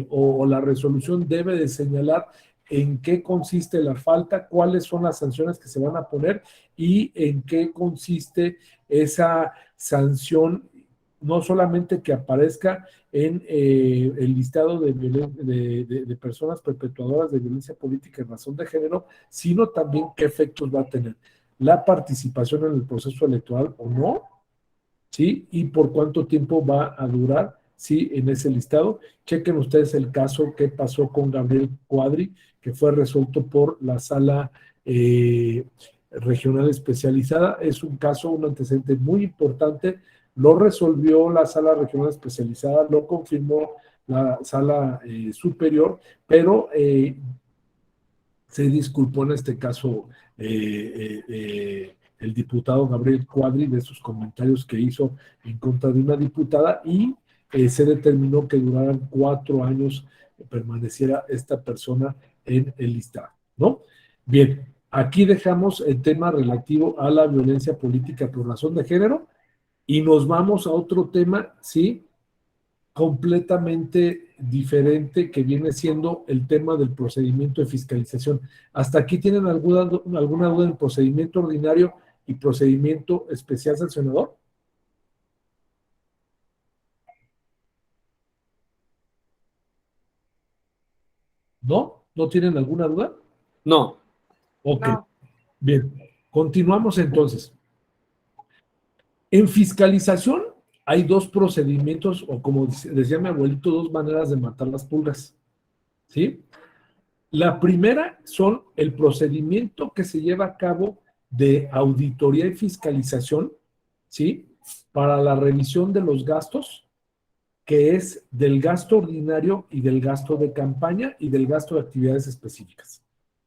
o la resolución debe de señalar en qué consiste la falta, cuáles son las sanciones que se van a poner y en qué consiste esa sanción, no solamente que aparezca en el listado de personas perpetuadoras de violencia política en razón de género, sino también qué efectos va a tener la participación en el proceso electoral o no, ¿sí? Y por cuánto tiempo va a durar sí, en ese listado. Chequen ustedes el caso que pasó con Gabriel Cuadri, que fue resuelto por la sala regional especializada. Es un caso, un antecedente muy importante. Lo resolvió la sala regional especializada, lo confirmó la sala superior, pero se disculpó en este caso el diputado Gabriel Cuadri de sus comentarios que hizo en contra de una diputada y se determinó que duraran 4 años permaneciera esta persona en el listado, ¿no? Bien, aquí dejamos el tema relativo a la violencia política por razón de género y nos vamos a otro tema, ¿sí? Completamente diferente que viene siendo el tema del procedimiento de fiscalización. ¿Hasta aquí tienen alguna duda en procedimiento ordinario y procedimiento especial sancionador? ¿No? ¿No tienen alguna duda?
No.
Ok,
No.
bien. Continuamos entonces. En fiscalización hay 2 procedimientos, o como decía mi abuelito, 2 maneras de matar las pulgas, ¿sí? La primera son el procedimiento que se lleva a cabo de auditoría y fiscalización, ¿sí? Para la revisión de los gastos, que es del gasto ordinario y del gasto de campaña y del gasto de actividades específicas,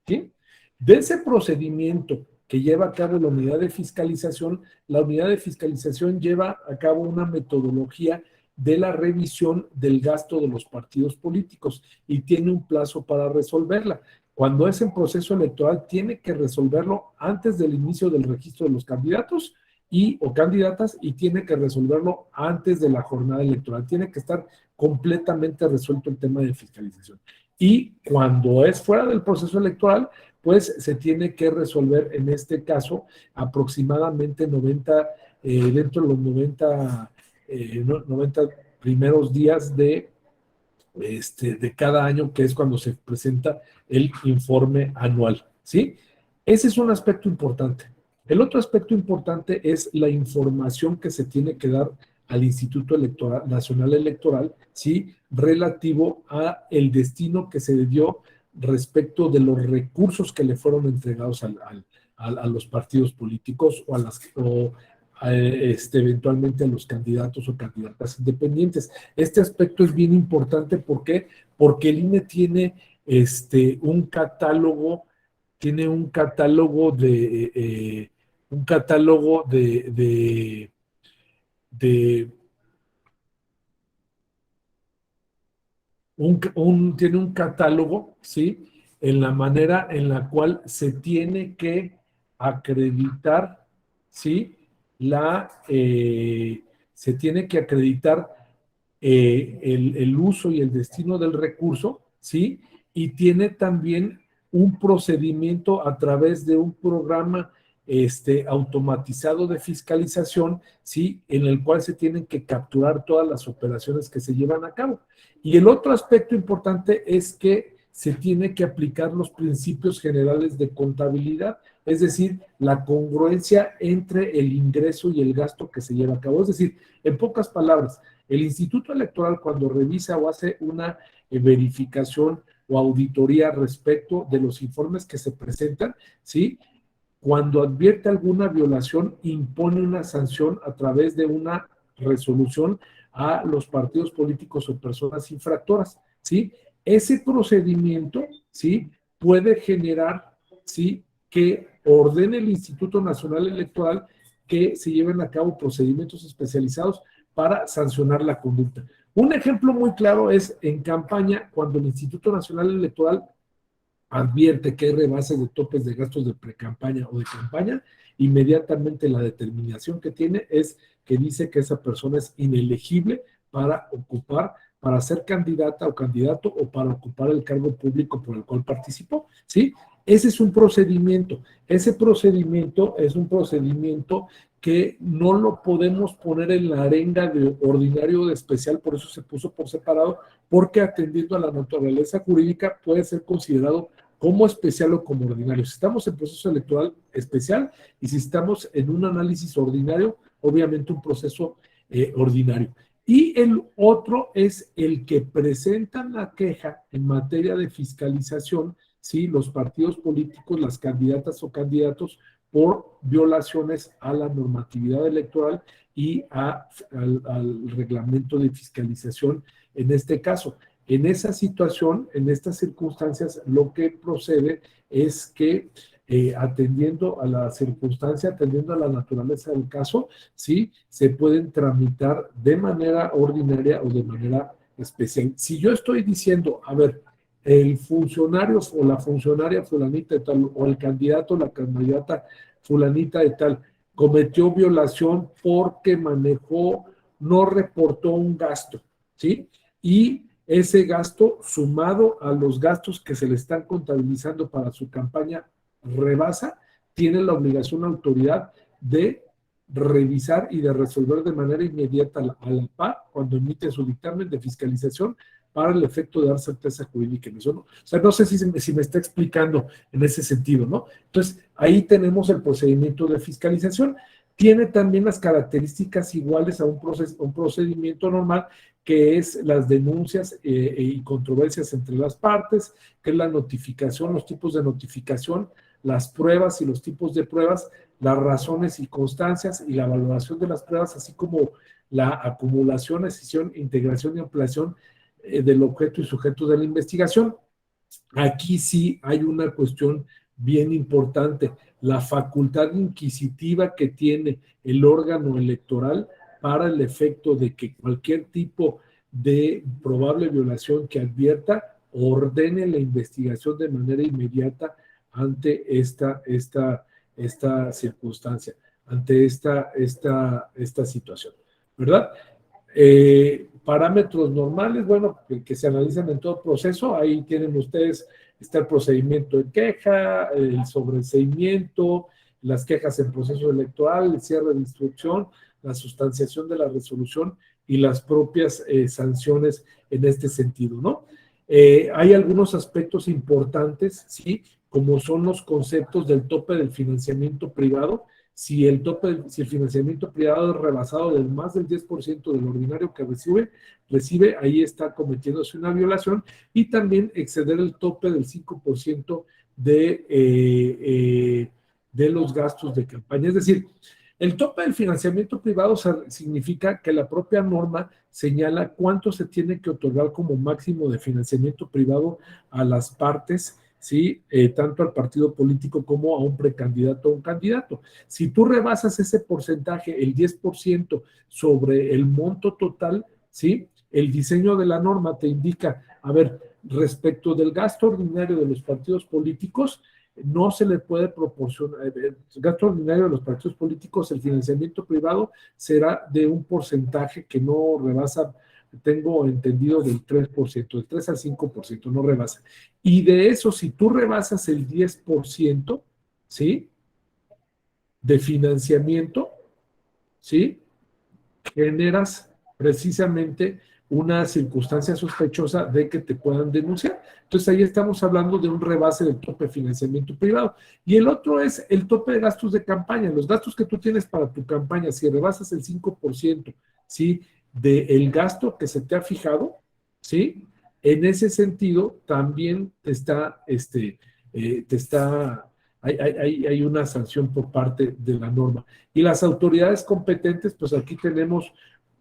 ¿sí? De ese procedimiento que lleva a cabo la unidad de fiscalización lleva a cabo una metodología de la revisión del gasto de los partidos políticos y tiene un plazo para resolverla. Cuando es en proceso electoral, tiene que resolverlo antes del inicio del registro de los candidatos o candidatas y tiene que resolverlo antes de la jornada electoral. Tiene que estar completamente resuelto el tema de fiscalización. Y cuando es fuera del proceso electoral, pues se tiene que resolver en este caso aproximadamente 90, dentro de los 90 primeros días de cada año, que es cuando se presenta el informe anual, ¿sí? Ese es un aspecto importante. El otro aspecto importante es la información que se tiene que dar al Instituto Nacional Electoral, ¿sí? Relativo a el destino que se le dio respecto de los recursos que le fueron entregados a los partidos políticos o eventualmente a los candidatos o candidatas independientes. Este aspecto es bien importante, ¿por qué? Porque el INE tiene un catálogo tiene un catálogo, ¿sí? En la manera en la cual se tiene que acreditar, ¿sí? Se tiene que acreditar el uso y el destino del recurso, ¿sí? Y tiene también un procedimiento a través de un programa automatizado de fiscalización, ¿sí? En el cual se tienen que capturar todas las operaciones que se llevan a cabo. Y el otro aspecto importante es que se tiene que aplicar los principios generales de contabilidad, es decir, la congruencia entre el ingreso y el gasto que se lleva a cabo. Es decir, en pocas palabras, el Instituto Electoral cuando revisa o hace una verificación o auditoría respecto de los informes que se presentan, ¿sí? Cuando advierte alguna violación, impone una sanción a través de una resolución a los partidos políticos o personas infractoras, ¿sí? Ese procedimiento, ¿sí? Puede generar, ¿sí? Que ordene el Instituto Nacional Electoral que se lleven a cabo procedimientos especializados para sancionar la conducta. Un ejemplo muy claro es en campaña, cuando el Instituto Nacional Electoral advierte que hay rebases de topes de gastos de precampaña o de campaña, inmediatamente la determinación que tiene es que dice que esa persona es inelegible para ser candidata o candidato o para ocupar el cargo público por el cual participó, ¿sí? Ese es un procedimiento. Ese procedimiento es un procedimiento que no lo podemos poner en la arenga de ordinario o de especial, por eso se puso por separado, porque atendiendo a la naturaleza jurídica puede ser considerado como especial o como ordinario. Si estamos en proceso electoral especial y si estamos en un análisis ordinario, obviamente un proceso ordinario. Y el otro es el que presentan la queja en materia de fiscalización, ¿sí? Los partidos políticos, las candidatas o candidatos, por violaciones a la normatividad electoral y al reglamento de fiscalización en este caso. En esa situación, en estas circunstancias, lo que procede es que atendiendo a la circunstancia, atendiendo a la naturaleza del caso, sí, se pueden tramitar de manera ordinaria o de manera especial. Si yo estoy diciendo, a ver, el funcionario o la funcionaria fulanita de tal, o el candidato o la candidata fulanita de tal, cometió violación porque manejó, no reportó un gasto, ¿sí? Y ese gasto sumado a los gastos que se le están contabilizando para su campaña rebasa, tiene la obligación la autoridad de revisar y de resolver de manera inmediata a la par cuando emite su dictamen de fiscalización para el efecto de dar certeza jurídica en eso, ¿no? O sea, no sé si me está explicando en ese sentido, ¿no? Entonces, ahí tenemos el procedimiento de fiscalización. Tiene también las características iguales a un procedimiento normal, que es las denuncias y controversias entre las partes, que es la notificación, los tipos de notificación, las pruebas y los tipos de pruebas, las razones y constancias y la valoración de las pruebas, así como la acumulación, escisión, integración y ampliación del objeto y sujeto de la investigación. Aquí sí hay una cuestión bien importante, la facultad inquisitiva que tiene el órgano electoral para el efecto de que cualquier tipo de probable violación que advierta ordene la investigación de manera inmediata ante esta circunstancia, ante esta situación, ¿verdad? Parámetros normales, bueno, que se analizan en todo proceso, ahí tienen ustedes, está el procedimiento de queja, el sobreseimiento, las quejas en proceso electoral, el cierre de instrucción, la sustanciación de la resolución y las propias sanciones en este sentido, ¿no? Hay algunos aspectos importantes, ¿sí? Como son los conceptos del tope del financiamiento privado. Si el financiamiento privado es rebasado del más del 10% del ordinario que recibe, ahí está cometiéndose una violación, y también exceder el tope del 5% de los gastos de campaña. Es decir, el tope del financiamiento privado significa que la propia norma señala cuánto se tiene que otorgar como máximo de financiamiento privado a las partes, ¿sí? Tanto al partido político como a un precandidato o un candidato. Si tú rebasas ese porcentaje, el 10% sobre el monto total, ¿sí? El diseño de la norma te indica, a ver, respecto del gasto ordinario de los partidos políticos, no se le puede proporcionar, el gasto ordinario de los partidos políticos, el financiamiento privado será de un porcentaje que no rebasa, tengo entendido, del 3%, del 3 al 5%, no rebasa. Y de eso, si tú rebasas el 10%, ¿sí? De financiamiento, ¿sí? Generas precisamente una circunstancia sospechosa de que te puedan denunciar. Entonces ahí estamos hablando de un rebase del tope de financiamiento privado. Y el otro es el tope de gastos de campaña. Los gastos que tú tienes para tu campaña, si rebasas el 5%, ¿sí? Del gasto que se te ha fijado, ¿sí? En ese sentido, también hay una sanción por parte de la norma. Y las autoridades competentes, pues aquí tenemos,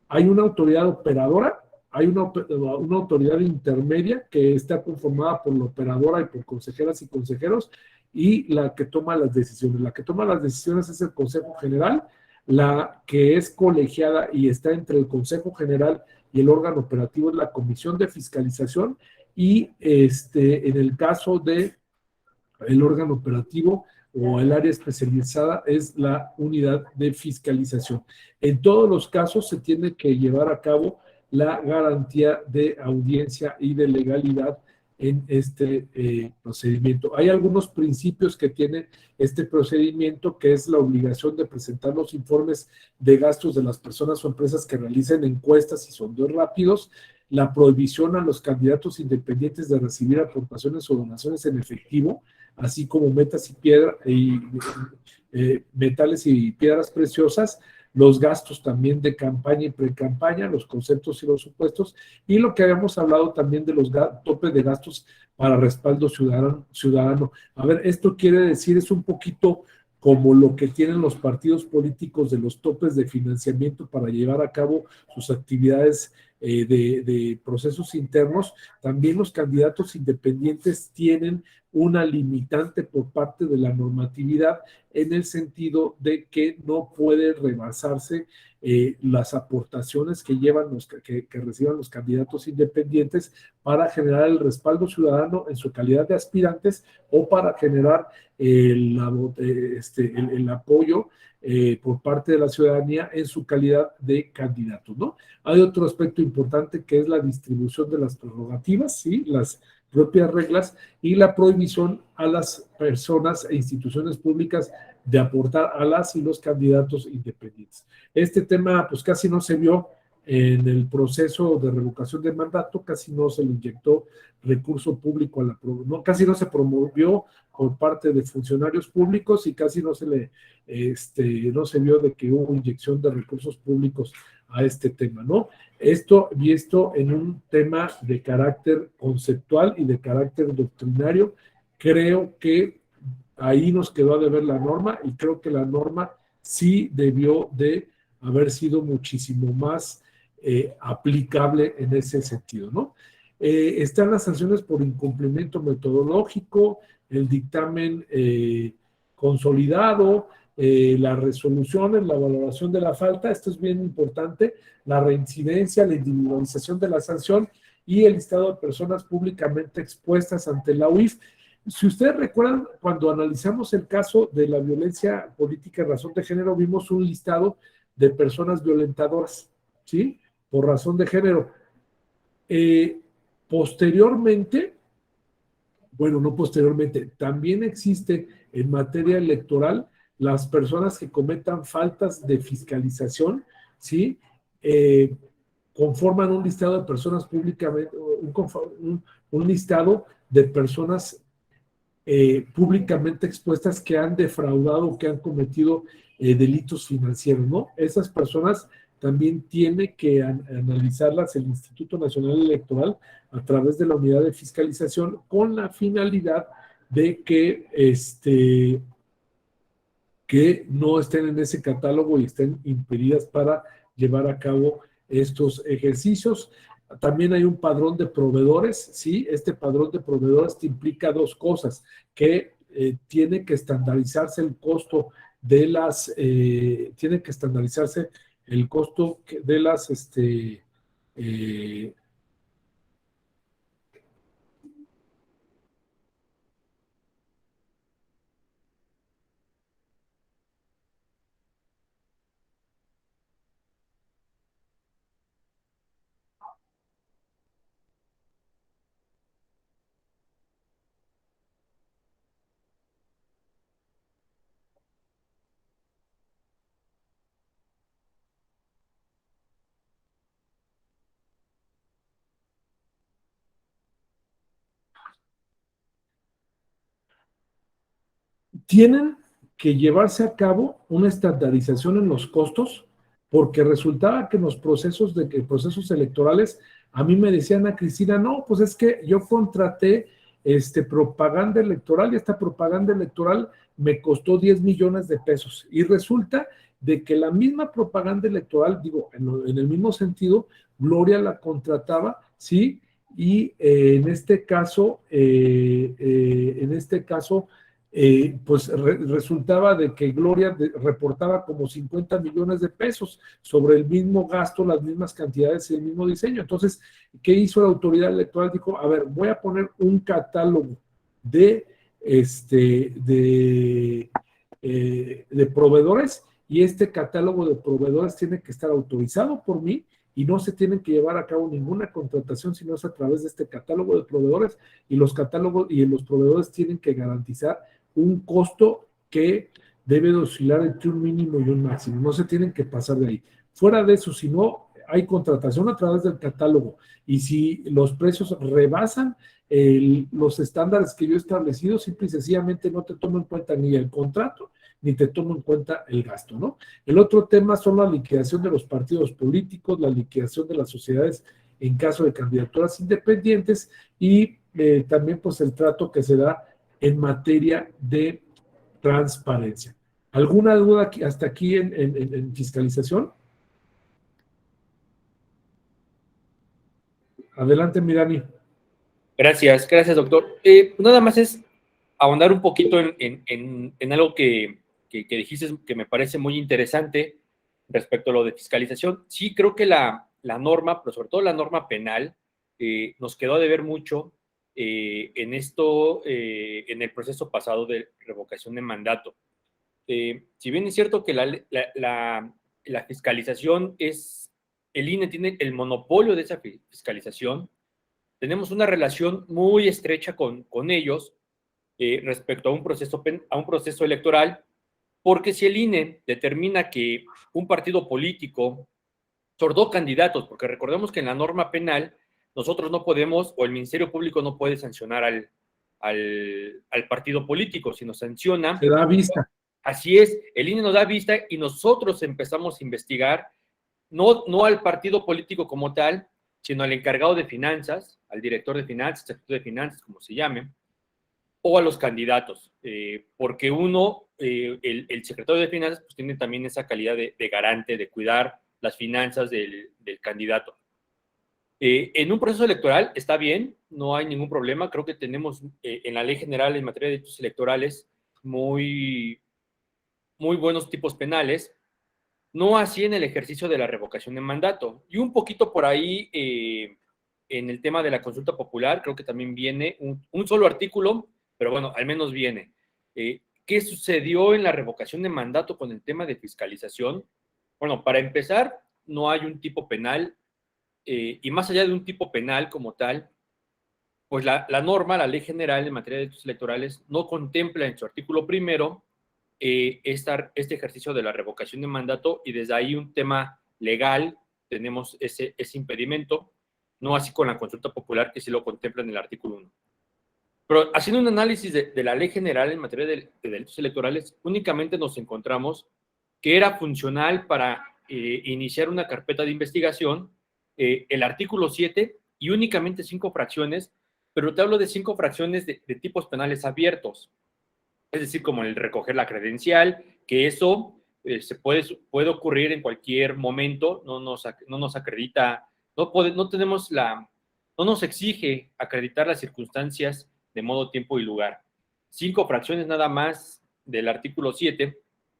hay una autoridad operadora, hay una autoridad intermedia que está conformada por la operadora y por consejeras y consejeros, y la que toma las decisiones. La que toma las decisiones es el Consejo General, la que es colegiada y está entre el Consejo General y el órgano operativo es la Comisión de Fiscalización, y en el caso de el órgano operativo o el área especializada es la unidad de fiscalización. En todos los casos se tiene que llevar a cabo la garantía de audiencia y de legalidad en este procedimiento. Hay algunos principios que tiene este procedimiento, que es la obligación de presentar los informes de gastos de las personas o empresas que realicen encuestas y sondeos rápidos, la prohibición a los candidatos independientes de recibir aportaciones o donaciones en efectivo, así como metales y piedras preciosas, los gastos también de campaña y pre-campaña, los conceptos y los supuestos, y lo que habíamos hablado también de los topes de gastos para respaldo ciudadano. A ver, esto quiere decir, es un poquito como lo que tienen los partidos políticos de los topes de financiamiento para llevar a cabo sus actividades de procesos internos. También los candidatos independientes tienen una limitante por parte de la normatividad en el sentido de que no puede rebasarse las aportaciones que llevan que reciban los candidatos independientes para generar el respaldo ciudadano en su calidad de aspirantes o para generar el apoyo por parte de la ciudadanía en su calidad de candidato, ¿no? Hay otro aspecto importante que es la distribución de las prerrogativas, ¿sí? Las propias reglas y la prohibición a las personas e instituciones públicas de aportar a las y los candidatos independientes. Este tema pues casi no se vio en el proceso de revocación de mandato, casi no se le inyectó recurso público casi no se promovió por parte de funcionarios públicos y casi no se vio de que hubo inyección de recursos públicos a este tema, ¿no? Esto visto en un tema de carácter conceptual y de carácter doctrinario, creo que ahí nos quedó a deber la norma y creo que la norma sí debió de haber sido muchísimo más aplicable en ese sentido, ¿no? Están las sanciones por incumplimiento metodológico, el dictamen consolidado, las resoluciones, la valoración de la falta, esto es bien importante, la reincidencia, la individualización de la sanción y el listado de personas públicamente expuestas ante la UIF. Si ustedes recuerdan, cuando analizamos el caso de la violencia política en razón de género, vimos un listado de personas violentadoras, ¿sí? Por razón de género. También existe en materia electoral las personas que cometan faltas de fiscalización, ¿sí? Conforman un listado de personas públicamente, un listado de personas públicamente expuestas que han defraudado, que han cometido delitos financieros, ¿no? Esas personas también tiene que analizarlas el Instituto Nacional Electoral a través de la unidad de fiscalización con la finalidad de que no estén en ese catálogo y estén impedidas para llevar a cabo estos ejercicios. También hay un padrón de proveedores, ¿sí? Este padrón de proveedores te implica dos cosas, que tiene que estandarizarse el costo de las, tiene que estandarizarse el costo de las, tienen que llevarse a cabo una estandarización en los costos, porque resultaba que en los procesos electorales, a mí me decían a Cristina, no, pues es que yo contraté propaganda electoral y esta propaganda electoral me costó 10 millones de pesos. Y resulta de que la misma propaganda electoral, digo, en el mismo sentido, Gloria la contrataba, ¿sí? Y en este caso, pues resultaba de que Gloria reportaba como 50 millones de pesos sobre el mismo gasto, las mismas cantidades y el mismo diseño. Entonces, ¿qué hizo la autoridad electoral? Dijo, a ver, voy a poner un catálogo de proveedores y este catálogo de proveedores tiene que estar autorizado por mí y no se tienen que llevar a cabo ninguna contratación sino es a través de este catálogo de proveedores y los proveedores tienen que garantizar un costo que debe de oscilar entre un mínimo y un máximo, no se tienen que pasar de ahí. Fuera de eso, si no hay contratación a través del catálogo y si los precios rebasan los estándares que yo he establecido, simple y sencillamente no te tomo en cuenta ni el contrato ni te tomo en cuenta el gasto, ¿no? El otro tema son la liquidación de los partidos políticos, la liquidación de las sociedades en caso de candidaturas independientes y también pues el trato que se da en materia de transparencia. ¿Alguna duda aquí, hasta aquí en fiscalización? Adelante, Mirani.
Gracias, doctor. Nada más es ahondar un poquito en algo que dijiste que me parece muy interesante respecto a lo de fiscalización. Sí, creo que la norma, pero sobre todo la norma penal, nos quedó a deber mucho en en el proceso pasado de revocación de mandato. Si bien es cierto que la fiscalización el INE tiene el monopolio de esa fiscalización, tenemos una relación muy estrecha con ellos respecto a un proceso electoral, porque si el INE determina que un partido político, sobre todo candidatos, porque recordemos que en la norma penal nosotros no podemos, o el Ministerio Público no puede sancionar al partido político, si nos sanciona.
Se da vista.
Así es, el INE nos da vista y nosotros empezamos a investigar, no al partido político como tal, sino al encargado de finanzas, al director de finanzas, secretario de finanzas, como se llame, o a los candidatos, porque el secretario de finanzas, pues tiene también esa calidad de garante, de cuidar las finanzas del candidato. En un proceso electoral está bien, no hay ningún problema, creo que tenemos en la Ley General en materia de delitos electorales muy buenos tipos penales, no así en el ejercicio de la revocación de mandato. Y un poquito por ahí, en el tema de la consulta popular, creo que también viene un solo artículo, pero bueno, al menos viene. ¿Qué sucedió en la revocación de mandato con el tema de fiscalización? Bueno, para empezar, no hay un tipo penal, y más allá de un tipo penal como tal, pues la norma, la Ley General en materia de delitos electorales, no contempla en su artículo primero este ejercicio de la revocación de mandato, y desde ahí un tema legal tenemos ese impedimento, no así con la consulta popular que sí lo contempla en el artículo 1. Pero haciendo un análisis de la Ley General en materia de delitos electorales, únicamente nos encontramos que era funcional para iniciar una carpeta de investigación el artículo 7 y únicamente 5 fracciones, pero te hablo de 5 fracciones de tipos penales abiertos. Es decir, como el recoger la credencial, que eso puede ocurrir en cualquier momento, no nos acredita, no nos exige acreditar las circunstancias de modo, tiempo y lugar. 5 fracciones nada más del artículo 7,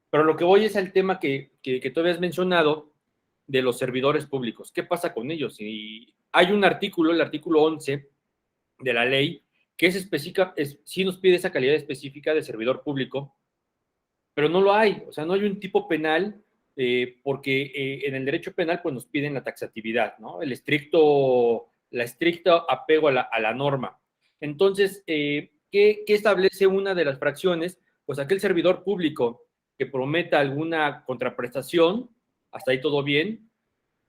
pero lo que voy es al tema que tú habías mencionado de los servidores públicos. ¿Qué pasa con ellos? Y hay un artículo, el artículo 11 de la ley, que es específica, sí nos pide esa calidad específica de servidor público, pero no lo hay, o sea, no hay un tipo penal, porque en el derecho penal pues nos piden la taxatividad, ¿no? La estricto apego a la norma. Entonces, ¿qué establece una de las fracciones? Pues aquel servidor público que prometa alguna contraprestación, hasta ahí todo bien,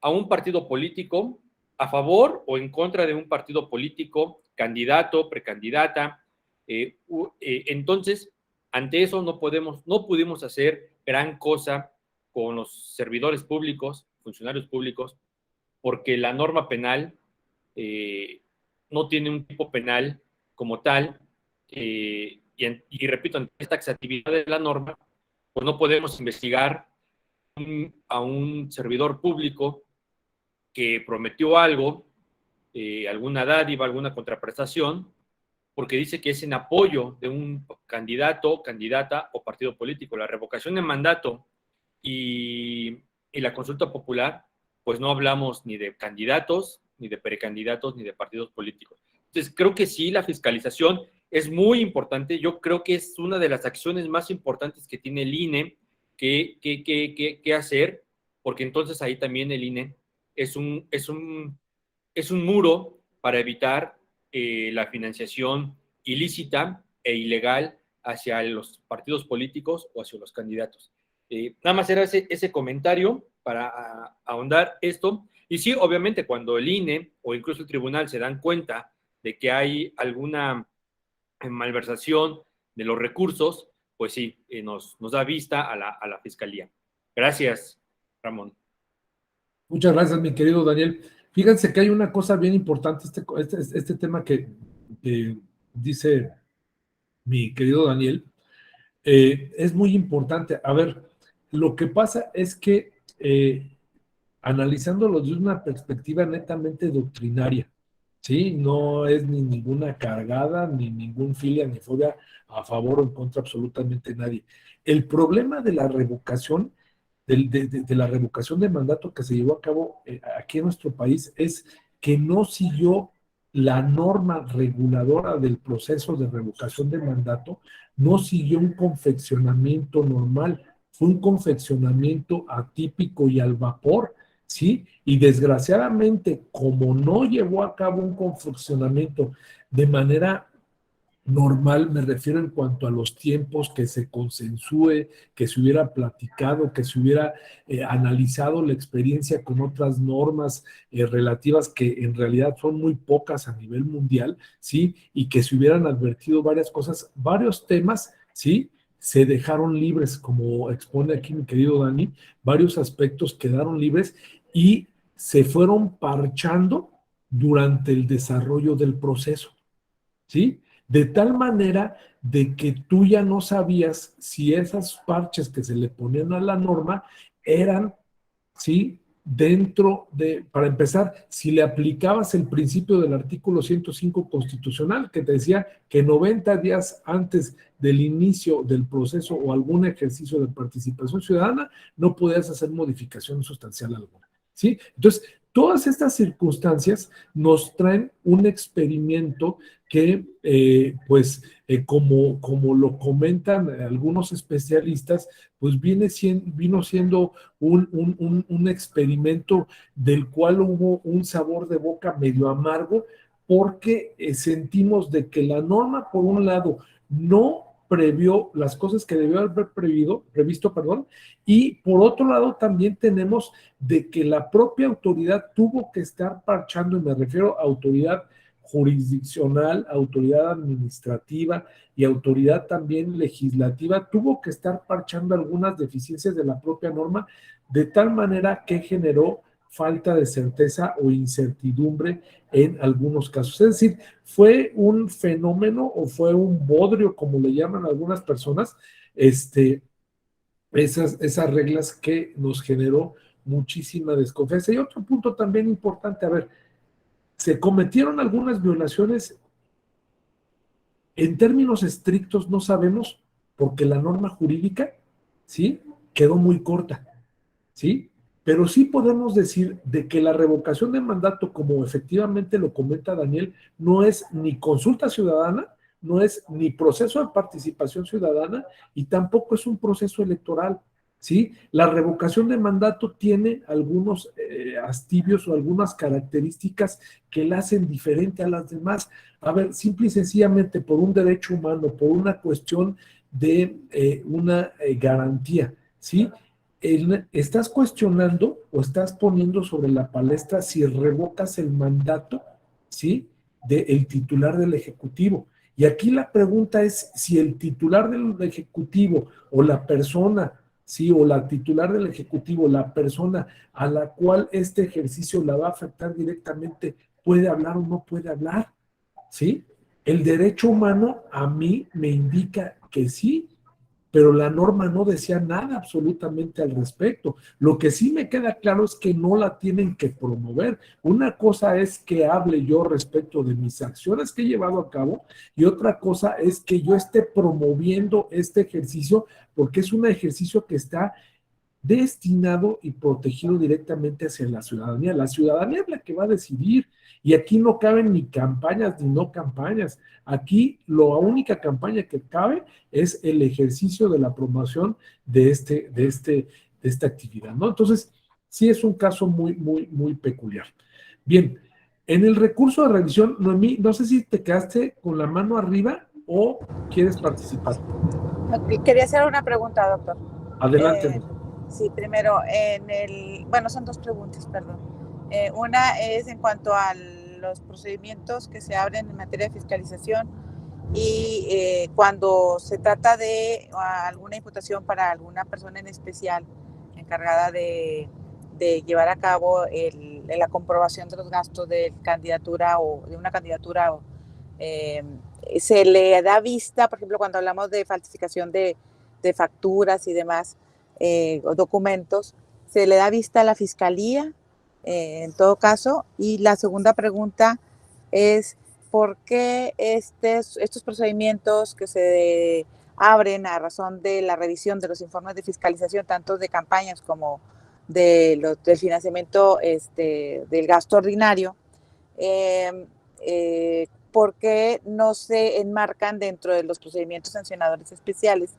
a un partido político, a favor o en contra de un partido político, candidato, precandidata. Entonces, ante eso no pudimos hacer gran cosa con los servidores públicos, funcionarios públicos, porque la norma penal no tiene un tipo penal como tal, y repito, ante esta taxatividad de la norma, pues no podemos investigar a un servidor público que prometió algo, alguna dádiva, alguna contraprestación, porque dice que es en apoyo de un candidato, candidata o partido político. La revocación de mandato y la consulta popular, pues no hablamos ni de candidatos, ni de precandidatos, ni de partidos políticos. Entonces, creo que sí, la fiscalización es muy importante. Yo creo que es una de las acciones más importantes que tiene el INE que hacer, porque entonces ahí también el INE es un muro para evitar la financiación ilícita e ilegal hacia los partidos políticos o hacia los candidatos. Nada más era ese comentario para ahondar esto. Y sí, obviamente, cuando el INE o incluso el tribunal se dan cuenta de que hay alguna malversación de los recursos, pues sí, nos da vista a la Fiscalía. Gracias, Ramón.
Muchas gracias, mi querido Daniel. Fíjense que hay una cosa bien importante, este tema que dice mi querido Daniel, es muy importante. A ver, lo que pasa es que analizándolo desde una perspectiva netamente doctrinaria, ¿sí? No es ni ninguna cargada, ni ningún filia, ni fobia a favor o en contra absolutamente nadie. El problema de la revocación, de la revocación de mandato que se llevó a cabo aquí en nuestro país es que no siguió la norma reguladora del proceso de revocación de mandato, no siguió un confeccionamiento normal, fue un confeccionamiento atípico y al vapor, ¿sí? Y desgraciadamente, como no llevó a cabo un confeccionamiento de manera normal, me refiero en cuanto a los tiempos, que se consensúe, que se hubiera platicado, que se hubiera analizado la experiencia con otras normas relativas que en realidad son muy pocas a nivel mundial, ¿sí? Y que se hubieran advertido varias cosas, varios temas, ¿sí? Se dejaron libres, como expone aquí mi querido Dani, varios aspectos quedaron libres y se fueron parchando durante el desarrollo del proceso, ¿sí? De tal manera de que tú ya no sabías si esas parches que se le ponían a la norma eran, ¿sí? Dentro de, para empezar, si le aplicabas el principio del artículo 105 constitucional, que te decía que 90 días antes del inicio del proceso o algún ejercicio de participación ciudadana, no podías hacer modificación sustancial alguna, ¿sí? Entonces, todas estas circunstancias nos traen un experimento que, como lo comentan algunos especialistas, pues vino siendo un experimento del cual hubo un sabor de boca medio amargo, porque sentimos de que la norma, por un lado, no previó las cosas que debió haber previsto, y por otro lado también tenemos de que la propia autoridad tuvo que estar parchando, y me refiero a autoridad jurisdiccional, autoridad administrativa y autoridad también legislativa, tuvo que estar parchando algunas deficiencias de la propia norma, de tal manera que generó falta de certeza o incertidumbre en algunos casos. Es decir, fue un fenómeno o fue un bodrio, como le llaman algunas personas, esas reglas que nos generó muchísima desconfianza. Y otro punto también importante, a ver, se cometieron algunas violaciones, en términos estrictos no sabemos, porque la norma jurídica, ¿sí?, quedó muy corta, ¿sí? Pero sí podemos decir de que la revocación de mandato, como efectivamente lo comenta Daniel, no es ni consulta ciudadana, no es ni proceso de participación ciudadana y tampoco es un proceso electoral, ¿sí? La revocación de mandato tiene algunos astibios o algunas características que la hacen diferente a las demás. A ver, simple y sencillamente por un derecho humano, por una cuestión de una garantía, ¿sí? Estás cuestionando o estás poniendo sobre la palestra si revocas el mandato, ¿sí?, del titular del Ejecutivo. Y aquí la pregunta es si el titular del Ejecutivo o la persona, ¿sí?, o la titular del Ejecutivo, la persona a la cual este ejercicio la va a afectar directamente, ¿puede hablar o no puede hablar? ¿Sí? El derecho humano a mí me indica que sí, pero la norma no decía nada absolutamente al respecto. Lo que sí me queda claro es que no la tienen que promover. Una cosa es que hable yo respecto de mis acciones que he llevado a cabo y otra cosa es que yo esté promoviendo este ejercicio porque es un ejercicio que está destinado y protegido directamente hacia la ciudadanía. La ciudadanía es la que va a decidir y aquí no caben ni campañas ni no campañas. Aquí la única campaña que cabe es el ejercicio de la promoción de esta actividad, ¿no? Entonces, sí es un caso muy, muy, muy peculiar. Bien, en el recurso de revisión, Noemí, no sé si te quedaste con la mano arriba o quieres participar.
Quería hacer una pregunta, doctor.
Adelante.
Sí, primero, son dos preguntas, perdón. Una es en cuanto a los procedimientos que se abren en materia de fiscalización y cuando se trata de alguna imputación para alguna persona en especial encargada de llevar a cabo la comprobación de los gastos de candidatura o de una candidatura, se le da vista, por ejemplo, cuando hablamos de falsificación de facturas y demás o documentos, se le da vista a la fiscalía en todo caso. Y la segunda pregunta es ¿por qué estos procedimientos que se abren a razón de la revisión de los informes de fiscalización, tanto de campañas como del financiamiento del gasto ordinario, por qué no se enmarcan dentro de los procedimientos sancionadores especiales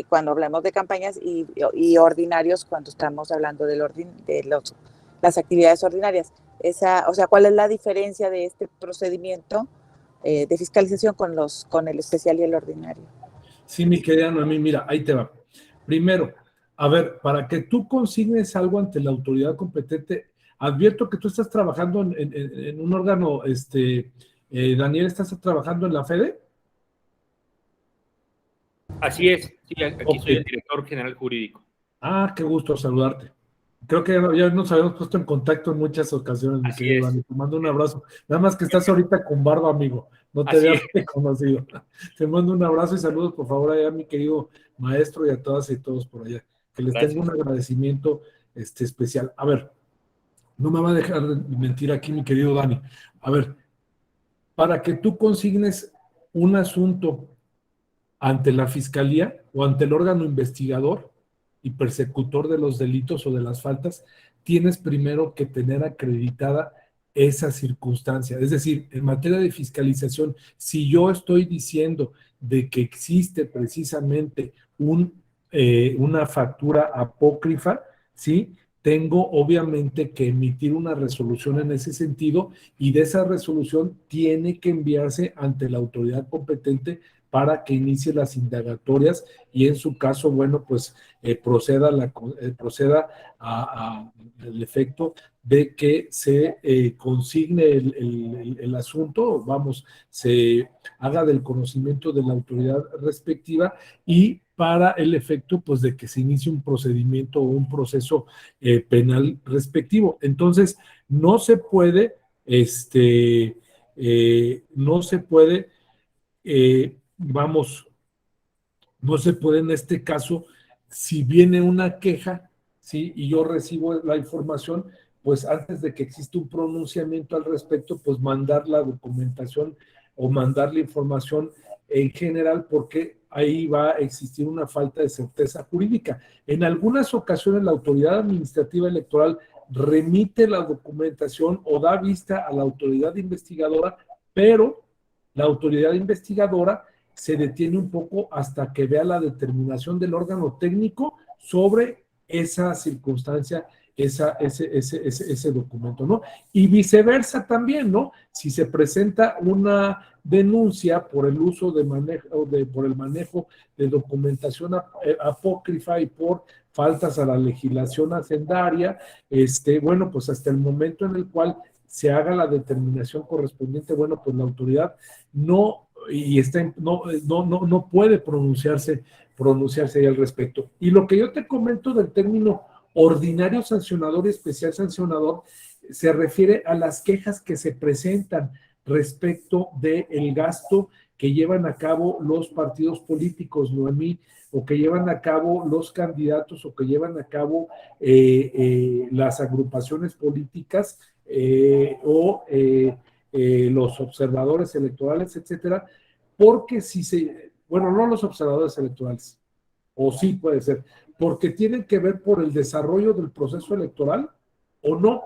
cuando hablamos de campañas y ordinarios cuando estamos hablando de las actividades ordinarias? O sea, ¿cuál es la diferencia de este procedimiento de fiscalización con el especial y el ordinario?
Sí, mi querida Noemí, mira, ahí te va. Primero, a ver, para que tú consignes algo ante la autoridad competente, advierto que tú estás trabajando en un órgano, Daniel, ¿estás trabajando en la FEDE?
Así es, sí, aquí
Ok.
soy el director general jurídico.
Ah, qué gusto saludarte. Creo que ya nos habíamos puesto en contacto en muchas ocasiones, mi
Así
querido
es.
Dani. Te mando un abrazo. Nada más que estás ahorita con barba, amigo. No te
Así
había
es.
reconocido. Te mando un abrazo y saludos, por favor, allá a mi querido maestro y a todas y todos por allá. Que les
Gracias.
tengo un agradecimiento especial. A ver, no me va a dejar de mentir aquí, mi querido Dani. A ver, para que tú consignes un asunto ante la fiscalía o ante el órgano investigador y persecutor de los delitos o de las faltas, tienes primero que tener acreditada esa circunstancia. Es decir, en materia de fiscalización, si yo estoy diciendo de que existe precisamente una factura apócrifa, ¿sí? Tengo obviamente que emitir una resolución en ese sentido y de esa resolución tiene que enviarse ante la autoridad competente para que inicie las indagatorias y en su caso, bueno, pues proceda al efecto de que se consigne el asunto, vamos, se haga del conocimiento de la autoridad respectiva y para el efecto, pues, de que se inicie un procedimiento o un proceso penal respectivo. Entonces, no se puede, no se puede, vamos, no se puede en este caso, si viene una queja, ¿sí? Y yo recibo la información, pues antes de que exista un pronunciamiento al respecto, pues mandar la documentación o mandar la información en general, porque ahí va a existir una falta de certeza jurídica. En algunas ocasiones la autoridad administrativa electoral remite la documentación o da vista a la autoridad investigadora, pero la autoridad investigadora se detiene un poco hasta que vea la determinación del órgano técnico sobre esa circunstancia, ese documento, ¿no? Y viceversa también, ¿no? Si se presenta una denuncia por el uso por el manejo de documentación apócrifa y por faltas a la legislación hacendaria, bueno, pues hasta el momento en el cual se haga la determinación correspondiente, bueno, pues la autoridad no puede pronunciarse ahí al respecto. Y lo que yo te comento del término ordinario sancionador y especial sancionador se refiere a las quejas que se presentan respecto del gasto que llevan a cabo los partidos políticos, Noemí, o que llevan a cabo los candidatos o que llevan a cabo las agrupaciones políticas los observadores electorales, etcétera, porque bueno, no los observadores electorales, o sí puede ser, porque tienen que ver por el desarrollo del proceso electoral o no.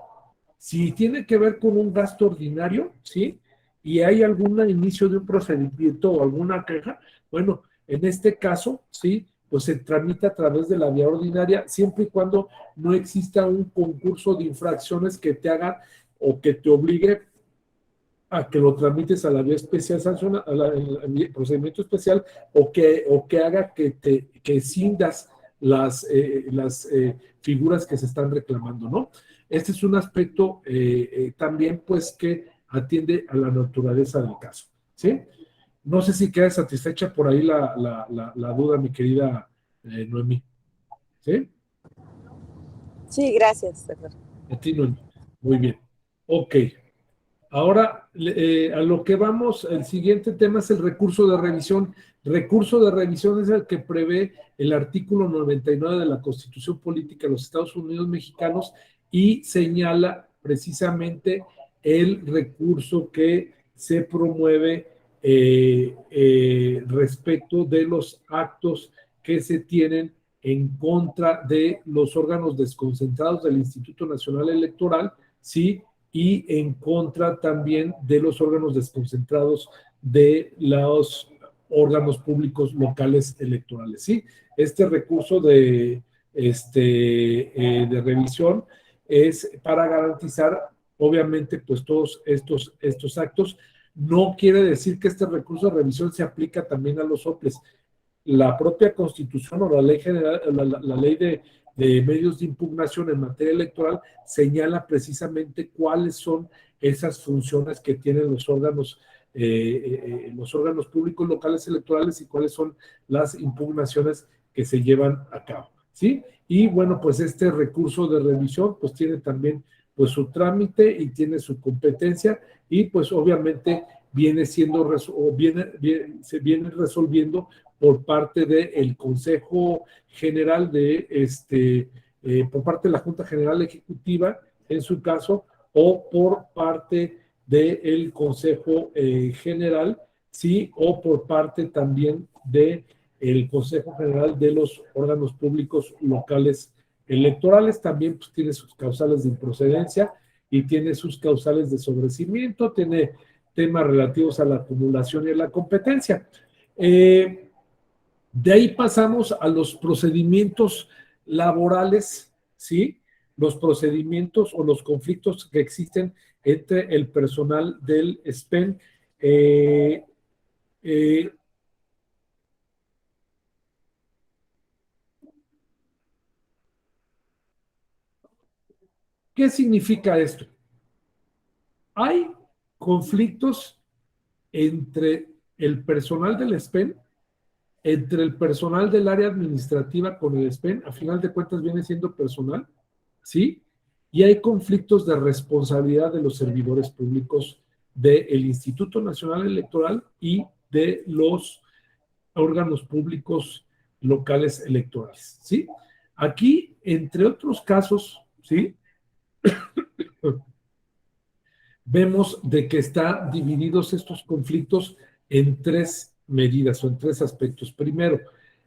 Si tiene que ver con un gasto ordinario, ¿sí? Y hay algún inicio de un procedimiento o alguna queja, bueno, en este caso, ¿sí? Pues se tramita a través de la vía ordinaria, siempre y cuando no exista un concurso de infracciones que te hagan o que te obligue a que lo tramites a la vía especial al procedimiento especial o que haga que cindas las figuras que se están reclamando, ¿no? Este es un aspecto también, pues, que atiende a la naturaleza del caso, ¿sí? No sé si queda satisfecha por ahí la duda, mi querida Noemí. ¿Sí?
Sí, gracias, doctor.
A ti, Noemí. Muy bien. Ok. Ahora, a lo que vamos, el siguiente tema es el recurso de revisión. Recurso de revisión es el que prevé el artículo 99 de la Constitución Política de los Estados Unidos Mexicanos y señala precisamente el recurso que se promueve respecto de los actos que se tienen en contra de los órganos desconcentrados del Instituto Nacional Electoral, ¿sí? Y en contra también de los órganos desconcentrados de los órganos públicos locales electorales, ¿sí? Este recurso de revisión es para garantizar, obviamente, pues todos estos actos. No quiere decir que este recurso de revisión se aplica también a los soples. La propia Constitución o la ley general, la ley de medios de impugnación en materia electoral señala precisamente cuáles son esas funciones que tienen los órganos públicos locales electorales y cuáles son las impugnaciones que se llevan a cabo, ¿sí? Y bueno, pues este recurso de revisión pues tiene también pues su trámite y tiene su competencia y pues obviamente se viene resolviendo por parte del Consejo General por parte de la Junta General Ejecutiva, en su caso, o por parte del Consejo General, sí, o por parte también del Consejo General de los órganos públicos locales electorales. También pues, tiene sus causales de improcedencia y tiene sus causales de sobreseimiento, tiene temas relativos a la acumulación y a la competencia. De ahí pasamos a los procedimientos laborales, ¿sí? Los procedimientos o los conflictos que existen entre el personal del SPEN. ¿Qué significa esto? Hay conflictos entre el personal del SPEN, entre el personal del área administrativa con el SPEN, a final de cuentas viene siendo personal, ¿sí? Y hay conflictos de responsabilidad de los servidores públicos del Instituto Nacional Electoral y de los órganos públicos locales electorales, ¿sí? Aquí, entre otros casos, ¿sí? Vemos de que están divididos estos conflictos en tres medidas o en tres aspectos. Primero,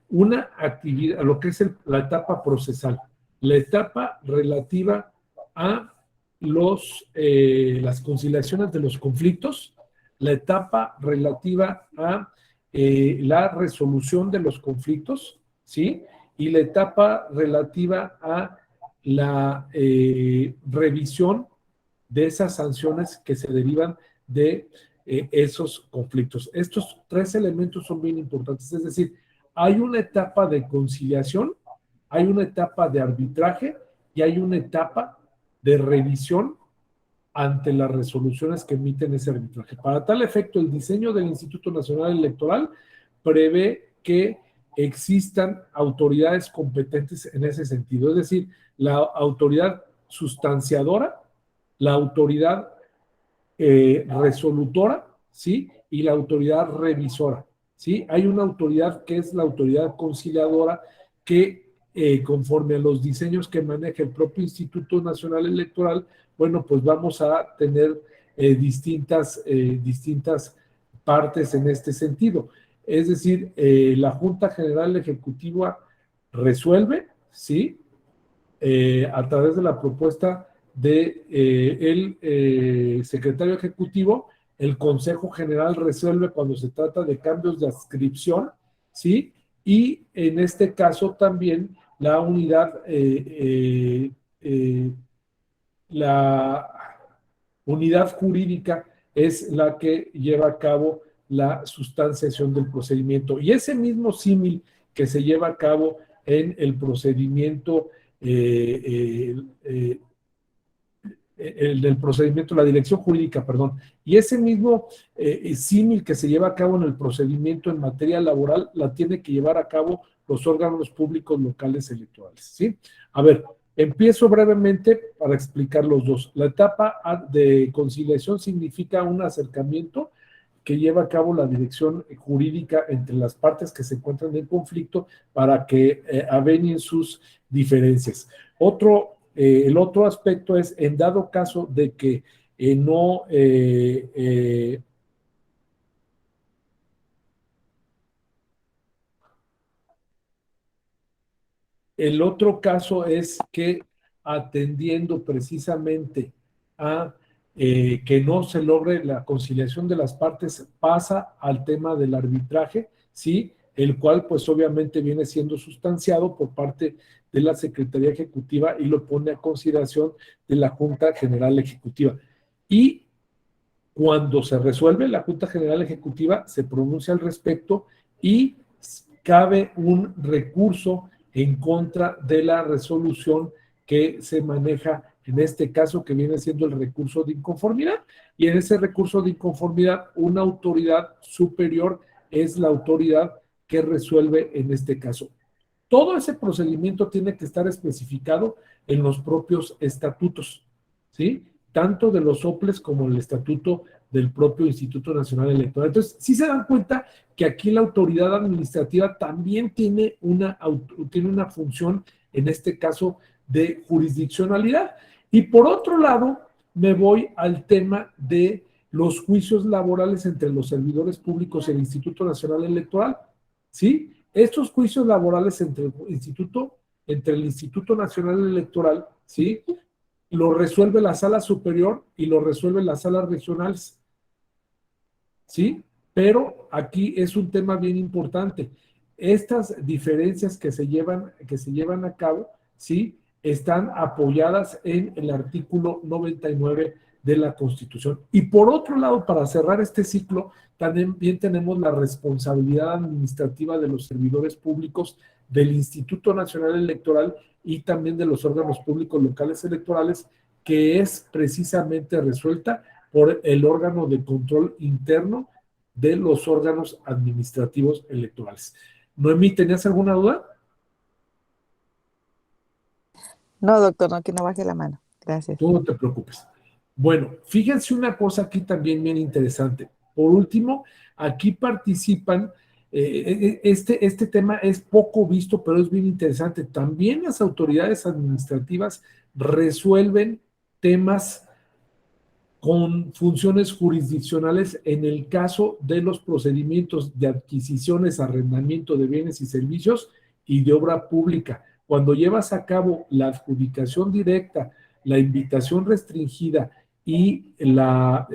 una actividad, lo que es la etapa procesal, la etapa relativa a las conciliaciones de los conflictos, la etapa relativa a la resolución de los conflictos, ¿sí? Y la etapa relativa a la revisión de esas sanciones que se derivan de esos conflictos. Estos tres elementos son bien importantes, es decir, hay una etapa de conciliación, hay una etapa de arbitraje y hay una etapa de revisión ante las resoluciones que emiten ese arbitraje. Para tal efecto, el diseño del Instituto Nacional Electoral prevé que existan autoridades competentes en ese sentido, es decir, la autoridad sustanciadora, la autoridad resolutora, ¿sí? Y la autoridad revisora, ¿sí? Hay una autoridad que es la autoridad conciliadora que conforme a los diseños que maneja el propio Instituto Nacional Electoral, bueno, pues vamos a tener distintas partes en este sentido. Es decir, la Junta General Ejecutiva resuelve, ¿sí? A través de la propuesta del secretario ejecutivo, el Consejo General resuelve cuando se trata de cambios de adscripción, ¿sí? Y en este caso también la unidad jurídica es la que lleva a cabo la sustanciación del procedimiento. Y ese mismo símil que se lleva a cabo en el procedimiento el del procedimiento, la dirección jurídica, perdón, y ese mismo símil que se lleva a cabo en el procedimiento en materia laboral, la tiene que llevar a cabo los órganos públicos locales electorales, ¿sí? A ver, empiezo brevemente para explicar los dos. La etapa de conciliación significa un acercamiento que lleva a cabo la dirección jurídica entre las partes que se encuentran en conflicto para que avenien sus diferencias. El otro aspecto es, en dado caso de que no... el otro caso es que atendiendo precisamente a que no se logre la conciliación de las partes, pasa al tema del arbitraje, ¿sí? El cual pues obviamente viene siendo sustanciado por parte de la Secretaría Ejecutiva y lo pone a consideración de la Junta General Ejecutiva. Y cuando se resuelve, la Junta General Ejecutiva se pronuncia al respecto y cabe un recurso en contra de la resolución que se maneja en este caso, que viene siendo el recurso de inconformidad, y en ese recurso de inconformidad una autoridad superior es la autoridad que resuelve en este caso. Todo ese procedimiento tiene que estar especificado en los propios estatutos, ¿sí? Tanto de los OPLES como el estatuto del propio Instituto Nacional Electoral. Entonces, sí se dan cuenta que aquí la autoridad administrativa también tiene una función, en este caso, de jurisdiccionalidad. Y por otro lado, me voy al tema de los juicios laborales entre los servidores públicos y el Instituto Nacional Electoral, ¿sí? Estos juicios laborales entre el Instituto Nacional Electoral, ¿sí? Lo resuelve la Sala Superior y lo resuelven las salas regionales, ¿sí? Pero aquí es un tema bien importante. Estas diferencias que se llevan a cabo, ¿sí? Están apoyadas en el artículo 99 de la Constitución. Y por otro lado, para cerrar este ciclo, también tenemos la responsabilidad administrativa de los servidores públicos del Instituto Nacional Electoral y también de los órganos públicos locales electorales, que es precisamente resuelta por el órgano de control interno de los órganos administrativos electorales. Noemí, ¿tenías alguna duda?
No, doctor, no, que no baje la mano. Gracias.
Tú no te preocupes. Bueno, fíjense una cosa aquí también bien interesante. Por último, aquí participan, este tema es poco visto, pero es bien interesante. También las autoridades administrativas resuelven temas con funciones jurisdiccionales en el caso de los procedimientos de adquisiciones, arrendamiento de bienes y servicios y de obra pública. Cuando llevas a cabo la adjudicación directa, la invitación restringida y la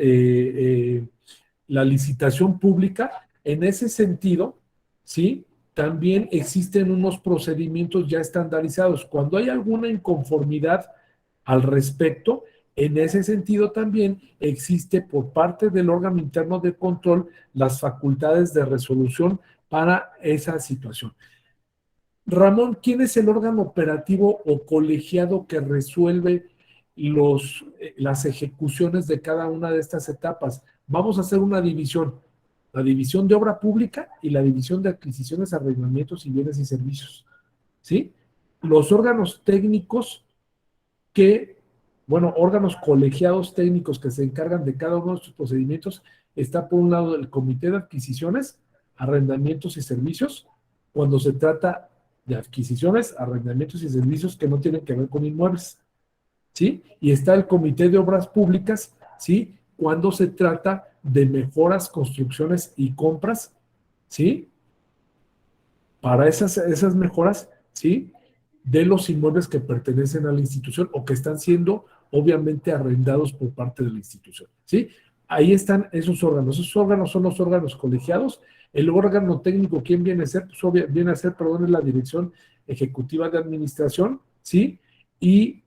licitación pública, en ese sentido, ¿sí? También existen unos procedimientos ya estandarizados. Cuando hay alguna inconformidad al respecto, en ese sentido también existe por parte del órgano interno de control las facultades de resolución para esa situación. Ramón, ¿quién es el órgano operativo o colegiado que resuelve las ejecuciones de cada una de estas etapas? Vamos a hacer una división, la división de obra pública y la división de adquisiciones, arrendamientos y bienes y servicios, ¿sí? Los órganos técnicos órganos colegiados técnicos que se encargan de cada uno de estos procedimientos, está por un lado el Comité de Adquisiciones, Arrendamientos y Servicios, cuando se trata de adquisiciones, arrendamientos y servicios que no tienen que ver con inmuebles, ¿sí? Y está el Comité de Obras Públicas, ¿sí? Cuando se trata de mejoras, construcciones y compras, ¿sí? Para esas mejoras, ¿sí? De los inmuebles que pertenecen a la institución o que están siendo obviamente arrendados por parte de la institución, ¿sí? Ahí están esos órganos. Esos órganos son los órganos colegiados. El órgano técnico, ¿quién viene a ser? Pues viene a ser, es la Dirección Ejecutiva de Administración, ¿sí? Y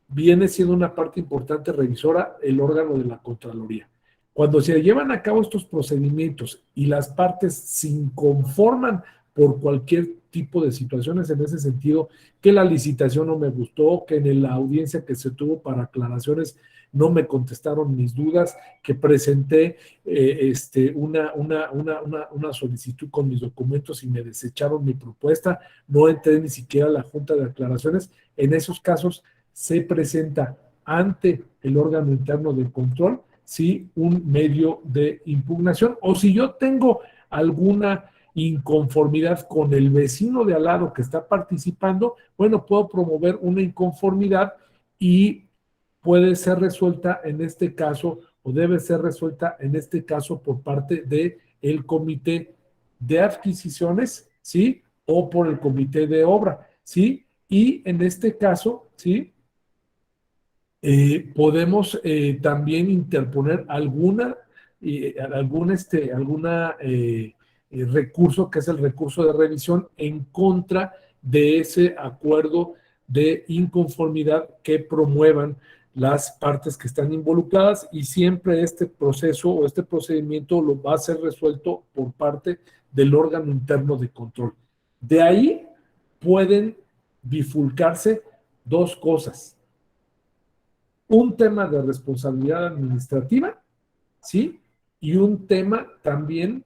viene siendo una parte importante revisora el órgano de la Contraloría. Cuando se llevan a cabo estos procedimientos y las partes se inconforman por cualquier tipo de situaciones en ese sentido, que la licitación no me gustó, que en la audiencia que se tuvo para aclaraciones no me contestaron mis dudas, que presenté una solicitud con mis documentos y me desecharon mi propuesta, no entré ni siquiera a la Junta de Aclaraciones. En esos casos se presenta ante el órgano interno de control, sí, un medio de impugnación, o si yo tengo alguna inconformidad con el vecino de al lado que está participando, bueno, puedo promover una inconformidad y puede ser resuelta en este caso, o debe ser resuelta en este caso por parte del comité de adquisiciones, ¿sí? O por el comité de obra, ¿sí? Y en este caso, ¿sí? Podemos también interponer alguna recurso, que es el recurso de revisión en contra de ese acuerdo de inconformidad que promuevan las partes que están involucradas, y siempre este proceso o este procedimiento lo va a ser resuelto por parte del órgano interno de control. De ahí pueden bifurcarse dos cosas: un tema de responsabilidad administrativa, ¿sí? Y un tema también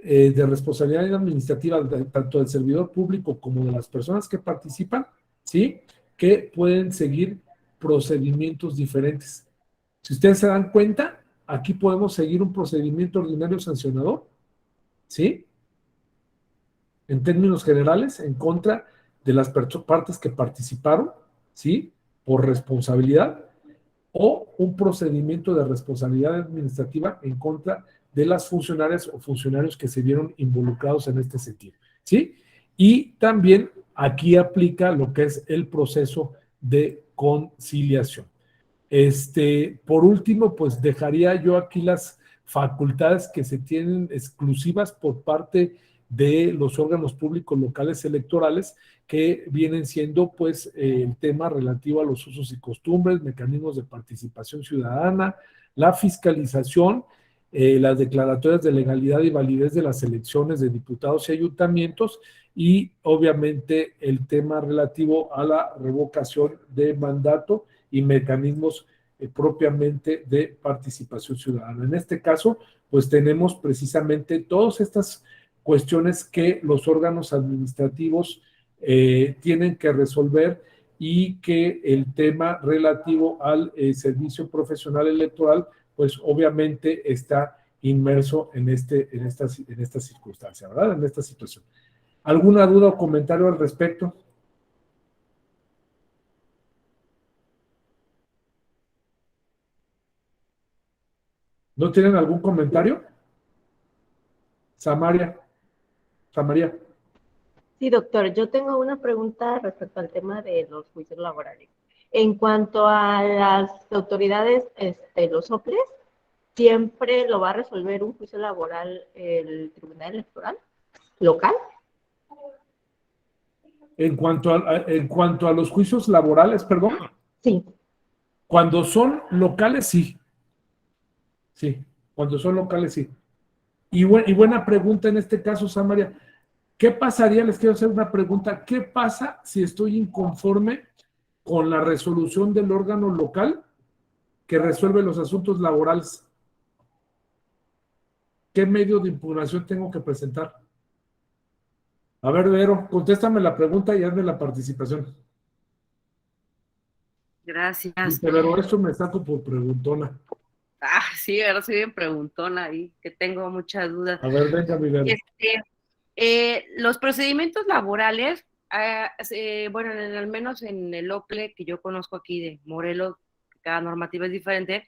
de responsabilidad administrativa tanto del servidor público como de las personas que participan, ¿sí? Que pueden seguir procedimientos diferentes. Si ustedes se dan cuenta, aquí podemos seguir un procedimiento ordinario sancionador, ¿sí? En términos generales, en contra de las partes que participaron, ¿sí? Por responsabilidad, o un procedimiento de responsabilidad administrativa en contra de las funcionarias o funcionarios que se vieron involucrados en este sentido, ¿sí? Y también aquí aplica lo que es el proceso de conciliación. Por último, pues dejaría yo aquí las facultades que se tienen exclusivas por parte de los órganos públicos locales electorales, que vienen siendo pues el tema relativo a los usos y costumbres, mecanismos de participación ciudadana, la fiscalización, las declaratorias de legalidad y validez de las elecciones de diputados y ayuntamientos, y obviamente el tema relativo a la revocación de mandato y mecanismos propiamente de participación ciudadana. En este caso, pues tenemos precisamente todas estas cuestiones que los órganos administrativos tienen que resolver, y que el tema relativo al servicio profesional electoral, pues obviamente está inmerso en esta circunstancia, ¿verdad? En esta situación. ¿Alguna duda o comentario al respecto? ¿No tienen algún comentario? Samaria.
Sí, doctor, yo tengo una pregunta respecto al tema de los juicios laborales. En cuanto a las autoridades, los OPLES, ¿siempre lo va a resolver un juicio laboral el Tribunal Electoral local?
En cuanto a los juicios laborales, perdón.
Sí.
Cuando son locales, sí. Sí, cuando son locales, sí. Y buena pregunta en este caso, Samaria. ¿Qué pasaría? Les quiero hacer una pregunta. ¿Qué pasa si estoy inconforme con la resolución del órgano local que resuelve los asuntos laborales? ¿Qué medio de impugnación tengo que presentar? A ver, Vero, contéstame la pregunta y hazme la participación.
Gracias.
Pero esto me saco por preguntona.
Sí, ahora soy bien preguntona ahí, que tengo muchas dudas.
A ver, venga, mi Vero.
Los procedimientos laborales, bueno, al menos en el OPLE que yo conozco aquí de Morelos, cada normativa es diferente,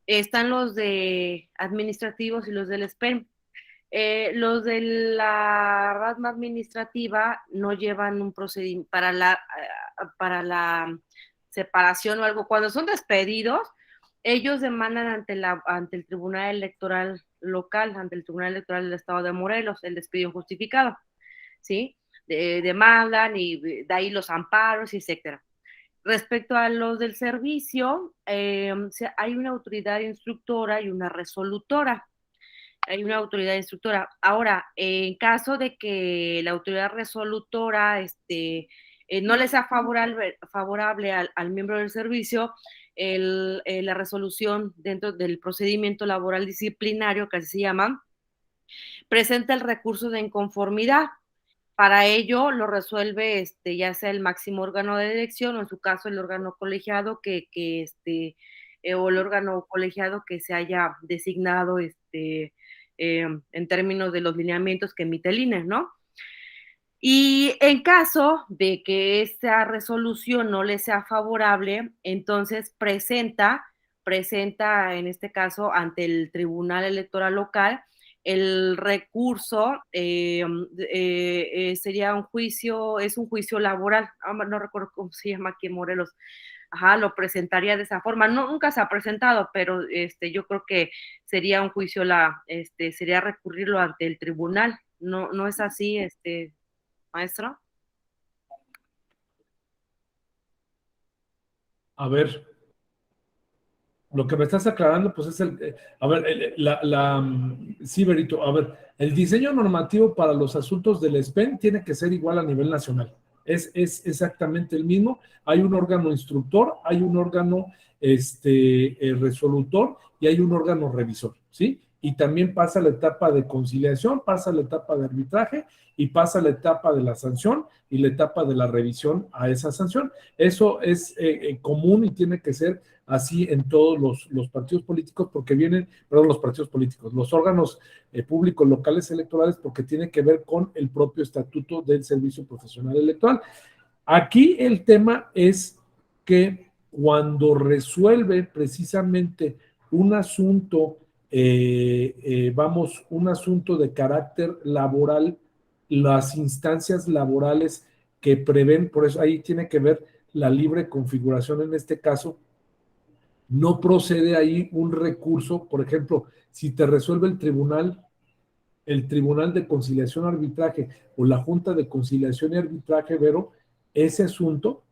están los de administrativos y los del SPEN. Los de la rama administrativa no llevan un procedimiento para la separación o algo. Cuando son despedidos, ellos demandan ante el Tribunal Electoral local, ante el Tribunal Electoral del Estado de Morelos, el despido injustificado, ¿sí? Demandan y de ahí los amparos, etcétera. Respecto a los del servicio, hay una autoridad instructora y una resolutora. hay una autoridad instructora. Ahora, en caso de que la autoridad resolutora no le sea favorable al miembro del servicio, la resolución dentro del procedimiento laboral disciplinario, que así se llama, presenta el recurso de inconformidad. Para ello lo resuelve ya sea el máximo órgano de dirección o en su caso el órgano colegiado o el órgano colegiado que se haya designado en términos de los lineamientos que emite el INE, ¿no? Y en caso de que esa resolución no le sea favorable, entonces presenta en este caso ante el Tribunal Electoral Local el recurso, sería un juicio, es un juicio laboral, no recuerdo cómo se llama aquí en Morelos, lo presentaría de esa forma, nunca se ha presentado, pero yo creo que sería un juicio, sería recurrirlo ante el tribunal, no es así, maestro.
A ver, lo que me estás aclarando, pues es sí, Berito, a ver, el diseño normativo para los asuntos del SPEN tiene que ser igual a nivel nacional. Es exactamente el mismo. Hay un órgano instructor, hay un órgano resolutor y hay un órgano revisor, ¿sí? Y también pasa la etapa de conciliación, pasa la etapa de arbitraje y pasa la etapa de la sanción y la etapa de la revisión a esa sanción. Eso es común y tiene que ser así en todos los partidos políticos porque los órganos públicos locales electorales porque tiene que ver con el propio estatuto del Servicio Profesional Electoral. Aquí el tema es que cuando resuelve precisamente un asunto, un asunto de carácter laboral, las instancias laborales que prevén, por eso ahí tiene que ver la libre configuración en este caso, no procede ahí un recurso, por ejemplo, si te resuelve el Tribunal de Conciliación y Arbitraje o la Junta de Conciliación y Arbitraje, Vero, ese asunto,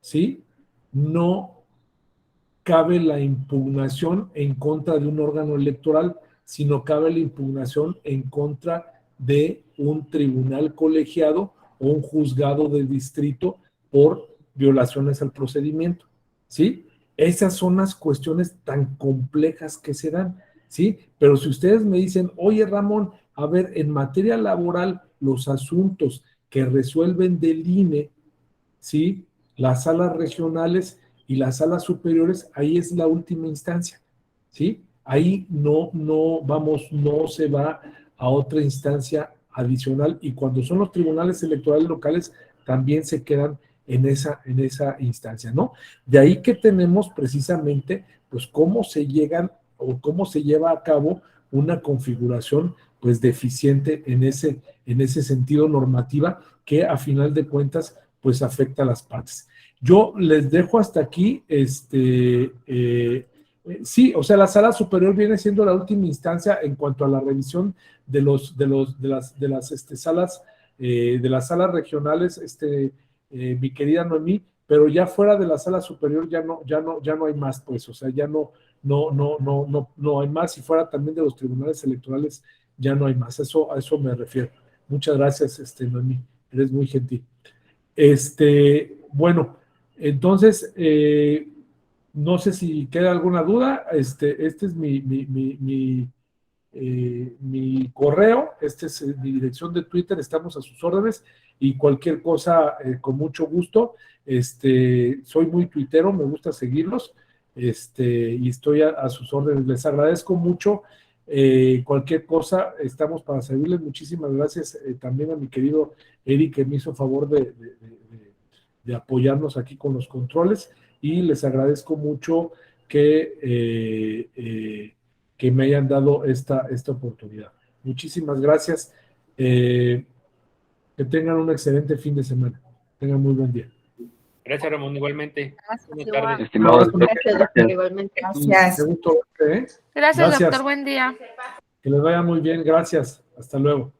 ¿sí? No cabe la impugnación en contra de un órgano electoral, sino cabe la impugnación en contra de un tribunal colegiado o un juzgado de distrito por violaciones al procedimiento, ¿sí? Esas son las cuestiones tan complejas que se dan, ¿sí? Pero si ustedes me dicen, oye Ramón, a ver, en materia laboral, los asuntos que resuelven del INE, ¿sí? Las salas regionales y las salas superiores, ahí es la última instancia, ¿sí? Ahí no se va a otra instancia adicional y cuando son los tribunales electorales locales también se quedan en esa instancia, ¿no? De ahí que tenemos precisamente, pues, cómo se lleva a cabo una configuración, pues, deficiente en ese sentido normativa que a final de cuentas, pues, afecta a las partes. Yo les dejo hasta aquí, sí, o sea, la sala superior viene siendo la última instancia en cuanto a la revisión de las salas regionales, mi querida Noemí, pero ya fuera de la sala superior ya no hay más, pues, o sea, ya no hay más, y fuera también de los tribunales electorales ya no hay más, a eso me refiero. Muchas gracias, Noemí, eres muy gentil. Bueno, entonces, no sé si queda alguna duda, este es mi correo, es mi dirección de Twitter, estamos a sus órdenes y cualquier cosa, con mucho gusto, soy muy tuitero, me gusta seguirlos, y estoy a sus órdenes, les agradezco mucho, cualquier cosa, estamos para servirles, muchísimas gracias también a mi querido Eric que me hizo favor de apoyarnos aquí con los controles y les agradezco mucho que me hayan dado esta oportunidad. Muchísimas gracias. Que tengan un excelente fin de semana. Tengan muy buen día.
Gracias, Ramón, igualmente.
Gracias,
Buenas tardes.
Gracias, doctor, igualmente.
Gracias.
Qué gusto verte, ¿eh?
Gracias, doctor. Buen día.
Que les vaya muy bien. Gracias. Hasta luego.